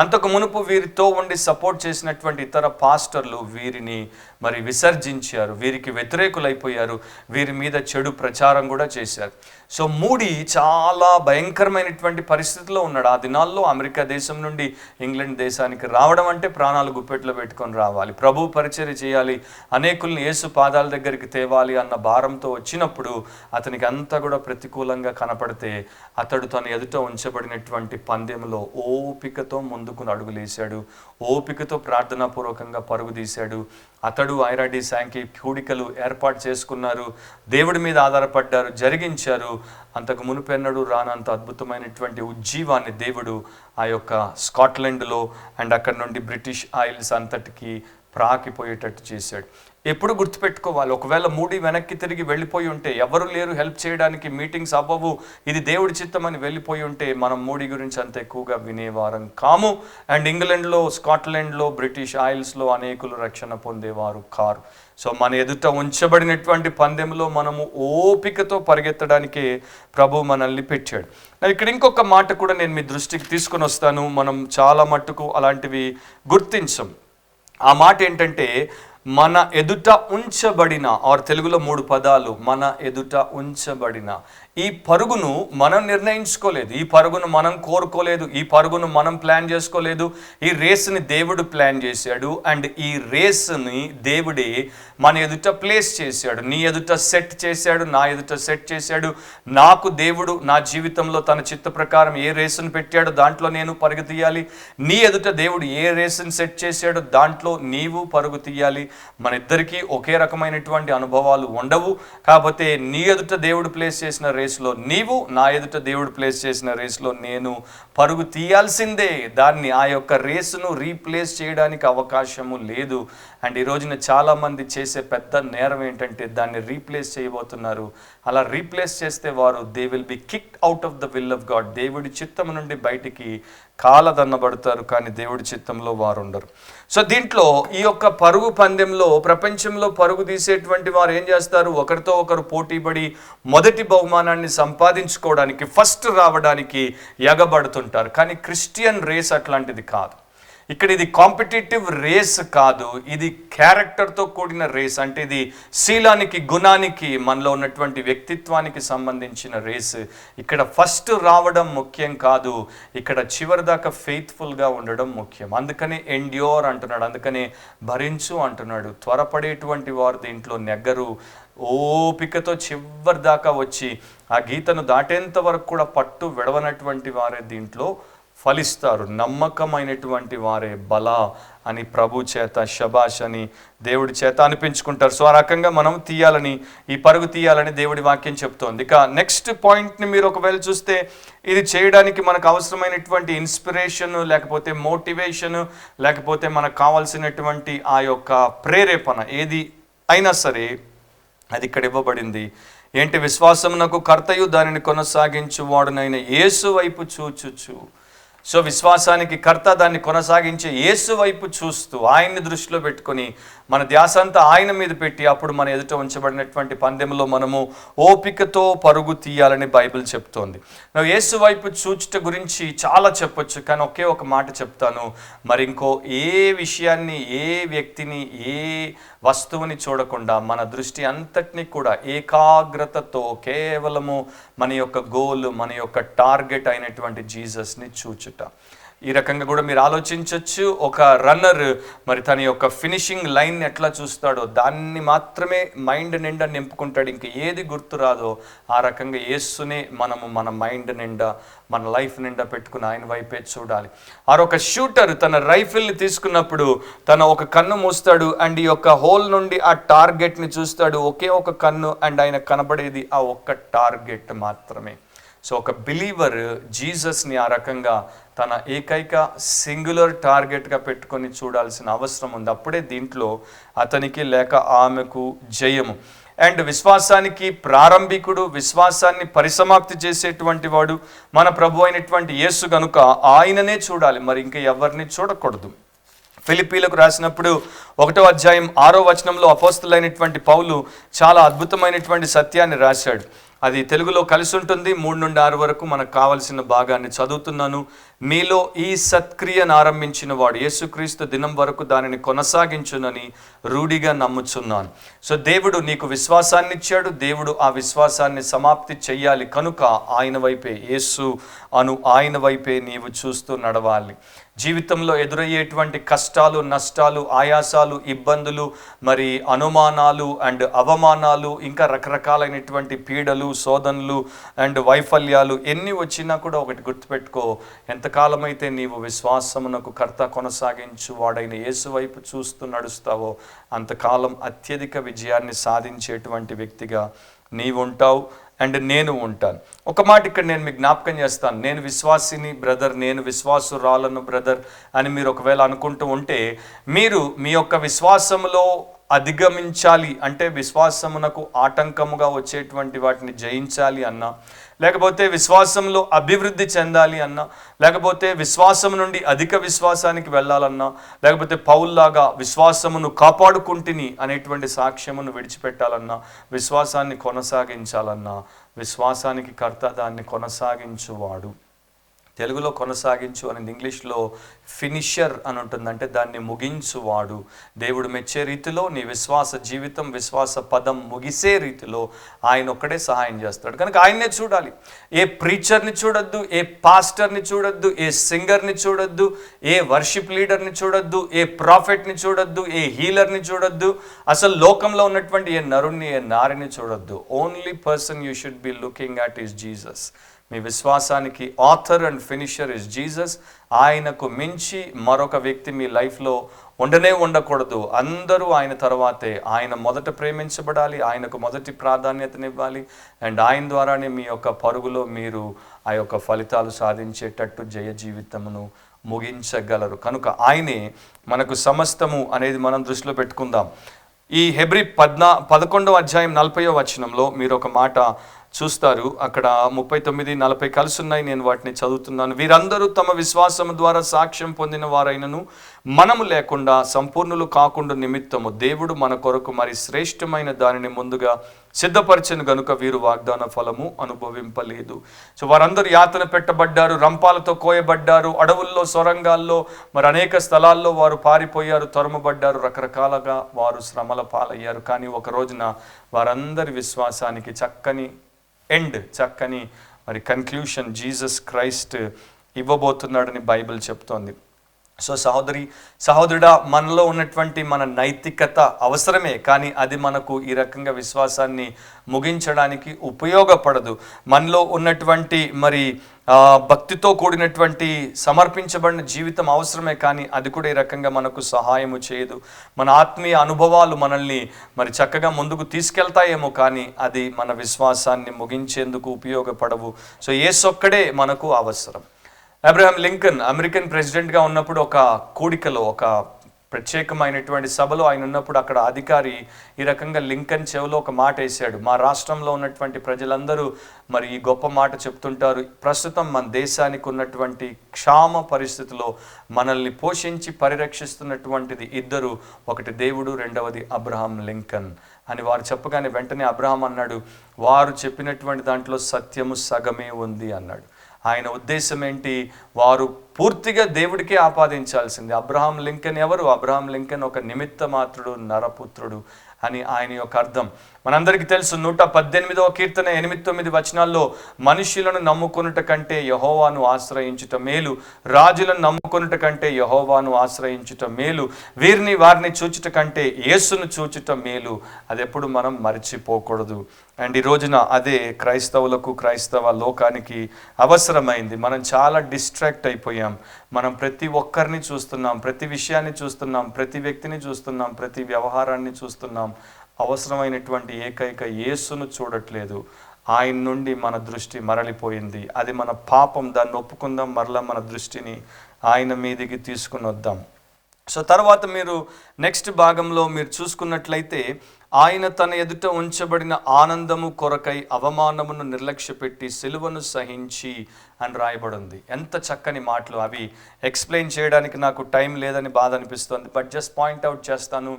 అంతకు మునుపు వీరితో ఉండి సపోర్ట్ చేసినటువంటి ఇతర పాస్టర్లు వీరిని మరి విసర్జించారు, వీరికి వ్యతిరేకులైపోయారు, వీరి మీద చెడు ప్రచారం కూడా చేశారు. సో మూడీ చాలా భయంకరమైనటువంటి పరిస్థితిలో ఉన్నాడు. ఆ దినాల్లో అమెరికా దేశం నుండి ఇంగ్లాండ్ దేశానికి రావడం అంటే ప్రాణాలు గుప్పెట్లో పెట్టుకొని రావాలి, ప్రభు పరిచర్య చేయాలి, అనేకుల్ని యేసు పాదాల దగ్గరికి తేవాలి అన్న భారంతో వచ్చినప్పుడు అతనికి అంతా కూడా ప్రతికూలంగా కనపడితే అతడు తన ఎదుట ఉంచబడినటువంటి పందెంలో ఓపికతో ముందుకు అడుగులేశాడు, ఓపికతో ప్రార్థనాపూర్వకంగా పరుగు తీశాడు. అతడు ఐరాడి శాంకి కూడికలు ఏర్పాటు చేసుకున్నారు, దేవుడి మీద ఆధారపడ్డారు, జరిగించారు. అంతకు మునుపెన్నడు రానంత అద్భుతమైనటువంటి ఉజ్జీవాన్ని దేవుడు ఆ యొక్క స్కాట్లాండ్లో అండ్ అక్కడ నుండి బ్రిటిష్ ఆయిల్స్ అంతటికి ప్రాకిపోయేటట్టు చేశాడు. ఎప్పుడు గుర్తుపెట్టుకోవాలి, ఒకవేళ మూడీ వెనక్కి తిరిగి వెళ్ళిపోయి ఉంటే, ఎవరు లేరు హెల్ప్ చేయడానికి, మీటింగ్స్ అవ్వవు, ఇది దేవుడి చిత్తమని వెళ్ళిపోయి ఉంటే మనం మూడీ గురించి అంత ఎక్కువగా వినేవారం కాము. అండ్ ఇంగ్లాండ్లో, స్కాట్లాండ్లో, బ్రిటిష్ ఆయిల్స్లో అనేకులు రక్షణ పొందేవారు కారు. సో మన ఎదుట ఉంచబడినటువంటి పందెంలో మనము ఓపికతో పరిగెత్తడానికే ప్రభు మనల్ని పెట్టాడు. ఇక్కడ ఇంకొక మాట కూడా నేను మీ దృష్టికి తీసుకొని వస్తాను. మనం చాలా మట్టుకు అలాంటివి గుర్తించం. ఆ మాట ఏంటంటే, మన ఎదుట ఉంచబడిన, ఆర్ తెలుగులో 3 పదాలు, మన ఎదుట ఉంచబడిన. ఈ పరుగును మనం నిర్ణయించుకోలేదు, ఈ పరుగును మనం కోరుకోలేదు, ఈ పరుగును మనం ప్లాన్ చేసుకోలేదు. ఈ రేస్ని దేవుడు ప్లాన్ చేశాడు. అండ్ ఈ రేస్ని దేవుడే మన ఎదుట ప్లేస్ చేశాడు, నీ ఎదుట సెట్ చేశాడు, నా ఎదుట సెట్ చేశాడు. నాకు దేవుడు నా జీవితంలో తన చిత్త ప్రకారం ఏ రేసును పెట్టాడో దాంట్లో నేను పరుగు తీయాలి. నీ ఎదుట దేవుడు ఏ రేసును సెట్ చేశాడో దాంట్లో నీవు పరుగు తీయాలి. మన ఇద్దరికీ ఒకే రకమైనటువంటి అనుభవాలు ఉండవు. కాకపోతే నీ ఎదుట దేవుడు ప్లేస్ చేసిన రేసులో నీవు, నా ఎదుట దేవుడు ప్లేస్ చేసిన రేసులో నేను పరుగు తీయాల్సిందే. దాన్ని, ఆ యొక్క రేసును రీప్లేస్ చేయడానికి అవకాశము లేదు. అండ్ ఈ రోజున చాలామంది చేసే పెద్ద నేరం ఏంటంటే దాన్ని రీప్లేస్ చేయబోతున్నారు. అలా రీప్లేస్ చేస్తే వారు they will be kicked out of the will of God. దేవుడి చిత్తం నుండి బయటికి కాలదన్నబడతారు, కానీ దేవుడి చిత్తంలో వారు ఉండరు. సో దీంట్లో ఈ యొక్క పరుగు పందెంలో, ప్రపంచంలో పరుగు తీసేటువంటి వారు ఏం చేస్తారు, ఒకరితో ఒకరు పోటీపడి మొదటి బహుమానాన్ని సంపాదించుకోవడానికి, ఫస్ట్ రావడానికి ఎగబడుతుంటారు. కానీ క్రిస్టియన్ రేస్ అట్లాంటిది కాదు. ఇక్కడ ఇది కాంపిటేటివ్ రేస్ కాదు, ఇది క్యారెక్టర్తో కూడిన రేస్. అంటే ఇది శీలానికి, గుణానికి, మనలో ఉన్నటువంటి వ్యక్తిత్వానికి సంబంధించిన రేస్. ఇక్కడ ఫస్ట్ రావడం ముఖ్యం కాదు, ఇక్కడ చివరి దాకా ఫెయిత్ఫుల్గా ఉండడం ముఖ్యం. అందుకనే ఎండ్యూర్ అంటున్నాడు, అందుకనే భరించు అంటున్నాడు. త్వరపడేటువంటి వారు దీంట్లో నెగ్గరు. ఓపికతో చివరి దాకా వచ్చి ఆ గీతను దాటేంత వరకు కూడా పట్టు విడవనటువంటి వారే దీంట్లో ఫలిస్తారు. నమ్మకమైనటువంటి వారే బల అని ప్రభు చేత, శబాష్ అని దేవుడి చేత అనిపించుకుంటారు. సో ఆ రకంగా మనం తీయాలని, ఈ పరుగు తీయాలని దేవుడి వాక్యం చెప్తోంది. ఇక నెక్స్ట్ పాయింట్ని మీరు ఒకవేళ చూస్తే, ఇది చేయడానికి మనకు అవసరమైనటువంటి ఇన్స్పిరేషన్, లేకపోతే మోటివేషన్, లేకపోతే మనకు కావాల్సినటువంటి ఆ యొక్క ప్రేరేపణ ఏది అయినా సరే అది ఇక్కడ ఇవ్వబడింది. ఏంటి? విశ్వాసమునకు కర్తయు దానిని కొనసాగించువాడునైన యేసు వైపు చూచుచు. సో విశ్వాసానికి కర్త, దాన్ని కొనసాగించే యేసు వైపు చూస్తూ, ఆయన్ని దృష్టిలో పెట్టుకొని మన ధ్యాస అంతా ఆయన మీద పెట్టి, అప్పుడు మన ఎదుట ఉంచబడినటువంటి పందెంలో మనము ఓపికతో పరుగు తీయాలని బైబిల్ చెప్తోంది. నువ్వు యేసు వైపు చూచుట గురించి చాలా చెప్పొచ్చు, కానీ ఒకే ఒక మాట చెప్తాను. మరి ఇంకో ఏ విషయాన్ని, ఏ వ్యక్తిని, ఏ వస్తువుని చూడకుండా మన దృష్టి అంతటినీ కూడా ఏకాగ్రతతో కేవలము మన యొక్క గోల్, మన యొక్క టార్గెట్ అయినటువంటి జీసస్ని చూచుట. ఈ రకంగా కూడా మీరు ఆలోచించవచ్చు. ఒక రన్నర్ మరి తన యొక్క ఫినిషింగ్ లైన్ ఎట్లా చూస్తాడో దాన్ని మాత్రమే మైండ్ నిండా నింపుకుంటాడు, ఇంక ఏది గుర్తు రాదో ఆ రకంగా యేసునే మనము మన మైండ్ నిండా, మన లైఫ్ నిండా పెట్టుకుని ఆయన వైపే చూడాలి. ఒక షూటర్ తన రైఫిల్ని తీసుకున్నప్పుడు తన ఒక కన్ను మూస్తాడు అండ్ ఈ యొక్క హోల్ నుండి ఆ టార్గెట్ని చూస్తాడు. ఒకే ఒక కన్ను అండ్ ఆయన కనబడేది ఆ ఒక్క టార్గెట్ మాత్రమే. సో ఒక బిలీవర్ జీసస్ని ఆ రకంగా తన ఏకైక సింగులర్ టార్గెట్గా పెట్టుకొని చూడాల్సిన అవసరం ఉంది. అప్పుడే దీంట్లో అతనికి లేక ఆమెకు జయము. అండ్ విశ్వాసానికి ప్రారంభికుడు, విశ్వాసాన్ని పరిసమాప్తి చేసేటువంటి వాడు మన ప్రభు అయినటువంటి యేసు కనుక ఆయననే చూడాలి, మరి ఇంకా ఎవరిని చూడకూడదు. ఫిలిప్పీలకు రాసినప్పుడు 1వ అధ్యాయం 6వ వచనంలో అపోస్తలుడైనటువంటి పౌలు చాలా అద్భుతమైనటువంటి సత్యాన్ని రాశాడు. అది తెలుగులో కలిసి ఉంటుంది. 3 నుండి 6 వరకు మనకు కావలసిన భాగాన్ని చదువుతున్నాను. మీలో ఈ సత్క్రియను ఆరంభించిన వాడు యేసుక్రీస్తు దినం వరకు దానిని కొనసాగించునని రూఢిగా నమ్ముచున్నాను. సో దేవుడు నీకు విశ్వాసాన్ని ఇచ్చాడు. దేవుడు ఆ విశ్వాసాన్ని సమాప్తి చెయ్యాలి. కనుక ఆయన వైపే, యేసు ఆయన వైపే నీవు చూస్తూ నడవాలి. జీవితంలో ఎదురయ్యేటువంటి కష్టాలు, నష్టాలు, ఆయాసాలు, ఇబ్బందులు, మరి అనుమానాలు అండ్ అవమానాలు, ఇంకా రకరకాలైనటువంటి పీడలు, శోధనలు అండ్ వైఫల్యాలు ఎన్ని వచ్చినా కూడా ఒకటి గుర్తుపెట్టుకో, ఎంతకాలమైతే నీవు విశ్వాసమునకు కర్త కొనసాగించు వాడైన యేసు వైపు చూస్తూ నడుస్తావో అంతకాలం అత్యధిక విజయాన్ని సాధించేటువంటి వ్యక్తిగా నీవు ఉంటావు అండ్ నేను ఉంటాను. ఒక మాట ఇక్కడ నేను మీకు జ్ఞాపకం చేస్తాను. నేను విశ్వాసిని బ్రదర్, నేను విశ్వాసురాలను బ్రదర్ అని మీరు ఒకవేళ అనుకుంటూ ఉంటే, మీరు మీ యొక్క విశ్వాసములో అధిగమించాలి అంటే, విశ్వాసమునకు ఆటంకముగా వచ్చేటువంటి వాటిని జయించాలి అన్నా, లేకపోతే విశ్వాసంలో అభివృద్ధి చెందాలి అన్నా, లేకపోతే విశ్వాసం నుండి అధిక విశ్వాసానికి వెళ్ళాలన్నా, లేకపోతే పౌల్లాగా విశ్వాసమును కాపాడుకుంటుని అనేటువంటి సాక్ష్యమును విడిచిపెట్టాలన్నా, విశ్వాసాన్ని కొనసాగించాలన్నా, విశ్వాసానికి కర్త దాన్ని కొనసాగించువాడు. తెలుగులో కొనసాగించు అని, ఇంగ్లీష్లో ఫినిషర్ అని ఉంటుంది. అంటే దాన్ని ముగించువాడు. దేవుడు మెచ్చే రీతిలో నీ విశ్వాస జీవితం, విశ్వాస పదం ముగిసే రీతిలో ఆయన ఒక్కడే సహాయం చేస్తాడు. కనుక ఆయన్నే చూడాలి. ఏ ప్రీచర్ని చూడొద్దు, ఏ పాస్టర్ని చూడొద్దు, ఏ సింగర్ని చూడొద్దు, ఏ వర్షిప్ లీడర్ని చూడొద్దు, ఏ ప్రాఫెట్ని చూడొద్దు, ఏ హీలర్ని చూడొద్దు, అసలు లోకంలో ఉన్నటువంటి ఏ నరుణ్ణి, ఏ నారిని చూడొద్దు. Only person you should be looking at is Jesus. మీ విశ్వాసానికి author and finisher is Jesus. ఆయనకు మించి మరొక వ్యక్తి మీ లైఫ్లో ఉండకూడదు. అందరూ ఆయన తర్వాతే. ఆయన మొదట ప్రేమించబడాలి, ఆయనకు మొదటి ప్రాధాన్యతనివ్వాలి. అండ్ ఆయన ద్వారానే మీ యొక్క పరుగులో మీరు ఆ యొక్క ఫలితాలు సాధించేటట్టు జయ జీవితమును ముగించగలరు. కనుక ఆయనే మనకు సమస్తము అనేది మనం దృష్టిలో పెట్టుకుందాం. ఈ హెబ్రీ 11వ అధ్యాయం 40వ వచనంలో మీరు ఒక మాట చూస్తారు. అక్కడ 39-40 కలిసి ఉన్నాయి. నేను వాటిని చదువుతున్నాను. వీరందరూ తమ విశ్వాసము ద్వారా సాక్ష్యం పొందిన వారైనను మనము లేకుండా సంపూర్ణులు కాకుండా నిమిత్తము దేవుడు మన కొరకు మరి శ్రేష్టమైన దానిని ముందుగా సిద్ధపరిచిన గనుక వీరు వాగ్దాన ఫలము అనుభవింపలేదు. సో వారందరూ యాతన పెట్టబడ్డారు, రంపాలతో కోయబడ్డారు, అడవుల్లో, సొరంగాల్లో, మరి అనేక స్థలాల్లో వారు పారిపోయారు, తరుమబడ్డారు, రకరకాలుగా వారు శ్రమల పాలయ్యారు. కానీ ఒక రోజున వారందరి విశ్వాసానికి చక్కని మరి కన్క్లూషన్ జీసస్ క్రైస్ట్ ఇవ్వబోతున్నాడని బైబిల్ చెప్తోంది. సో సహోదరుడా, మనలో ఉన్నటువంటి మన నైతికత అవసరమే, కానీ అది మనకు ఈ రకంగా విశ్వాసాన్ని ముగించడానికి ఉపయోగపడదు. మనలో ఉన్నటువంటి మరి భక్తితో కూడినటువంటి సమర్పించబడిన జీవితం అవసరమే, కానీ అది కూడా ఈ రకంగా మనకు సహాయము చేయదు. మన ఆత్మీయ అనుభవాలు మనల్ని మరి చక్కగా ముందుకు తీసుకెళ్తాయేమో, కానీ అది మన విశ్వాసాన్ని ముగించేందుకు ఉపయోగపడవు. సో యేసొక్కడే మనకు అవసరం. అబ్రహాం లింకన్ అమెరికన్ ప్రెసిడెంట్గా ఉన్నప్పుడు ఒక కూడికలో, ఒక ప్రత్యేకమైనటువంటి సభలో ఆయన ఉన్నప్పుడు అక్కడ అధికారి ఈ రకంగా లింకన్ చెవిలో ఒక మాట వేశాడు. మా రాష్ట్రంలో ఉన్నటువంటి ప్రజలందరూ మరి ఈ గొప్ప మాట చెప్తుంటారు. ప్రస్తుతం మన దేశానికి ఉన్నటువంటి క్షామ పరిస్థితిలో మనల్ని పోషించి పరిరక్షిస్తున్నటువంటిది ఇద్దరు, ఒకటి దేవుడు, రెండవది అబ్రహాం లింకన్ అని వారు చెప్పగానే వెంటనే అబ్రహాం అన్నాడు, వారు చెప్పినటువంటి దాంట్లో సత్యము సగమే ఉంది అన్నాడు. ఆయన ఉద్దేశం ఏంటి? వారు పూర్తిగా దేవుడికే ఆపాదించాల్సింది. అబ్రహాం లింకన్ ఎవరు? అబ్రహాం లింకన్ ఒక నిమిత్త మాత్రుడు, నరపుత్రుడు అని ఆయన యొక్క అర్థం. మనందరికీ తెలుసు 118వ కీర్తన 8-9 వచనాల్లో, మనుష్యులను నమ్ముకొనుట కంటే యెహోవాను ఆశ్రయించుట మేలు, రాజులను నమ్ముకొనుట కంటే యెహోవాను ఆశ్రయించుట మేలు, వారిని చూచుట కంటే యేసును చూచుట మేలు. అది ఎప్పుడు మనం మర్చిపోకూడదు. అండ్ ఈ రోజున అదే క్రైస్తవులకు, క్రైస్తవ లోకానికి అవసరమైంది. మనం చాలా డిస్ట్రాక్ట్ అయిపోయాం. మనం ప్రతి ఒక్కరిని చూస్తున్నాం, ప్రతి విషయాన్ని చూస్తున్నాం, ప్రతి వ్యక్తిని చూస్తున్నాం, ప్రతి వ్యవహారాన్ని చూస్తున్నాం. అవసరమైనటువంటి ఏకైక యేసును చూడట్లేదు. ఆయన నుండి మన దృష్టి మరలిపోయింది. అది మన పాపం. దాన్ని ఒప్పుకుందాం, మరలా మన దృష్టిని ఆయన మీదికి తీసుకుని వద్దాం. సో తర్వాత మీరు నెక్స్ట్ భాగంలో మీరు చూసుకున్నట్లయితే, ఆయన తన ఎదుట ఉంచబడిన ఆనందము కొరకై అవమానమును నిర్లక్ష్యపెట్టి సిలువను సహించి అని రాయబడింది. ఎంత చక్కని మాటలు! అవి ఎక్స్ప్లెయిన్ చేయడానికి నాకు టైం లేదని బాధ అనిపిస్తుంది, బట్ జస్ట్ పాయింట్అవుట్ చేస్తాను.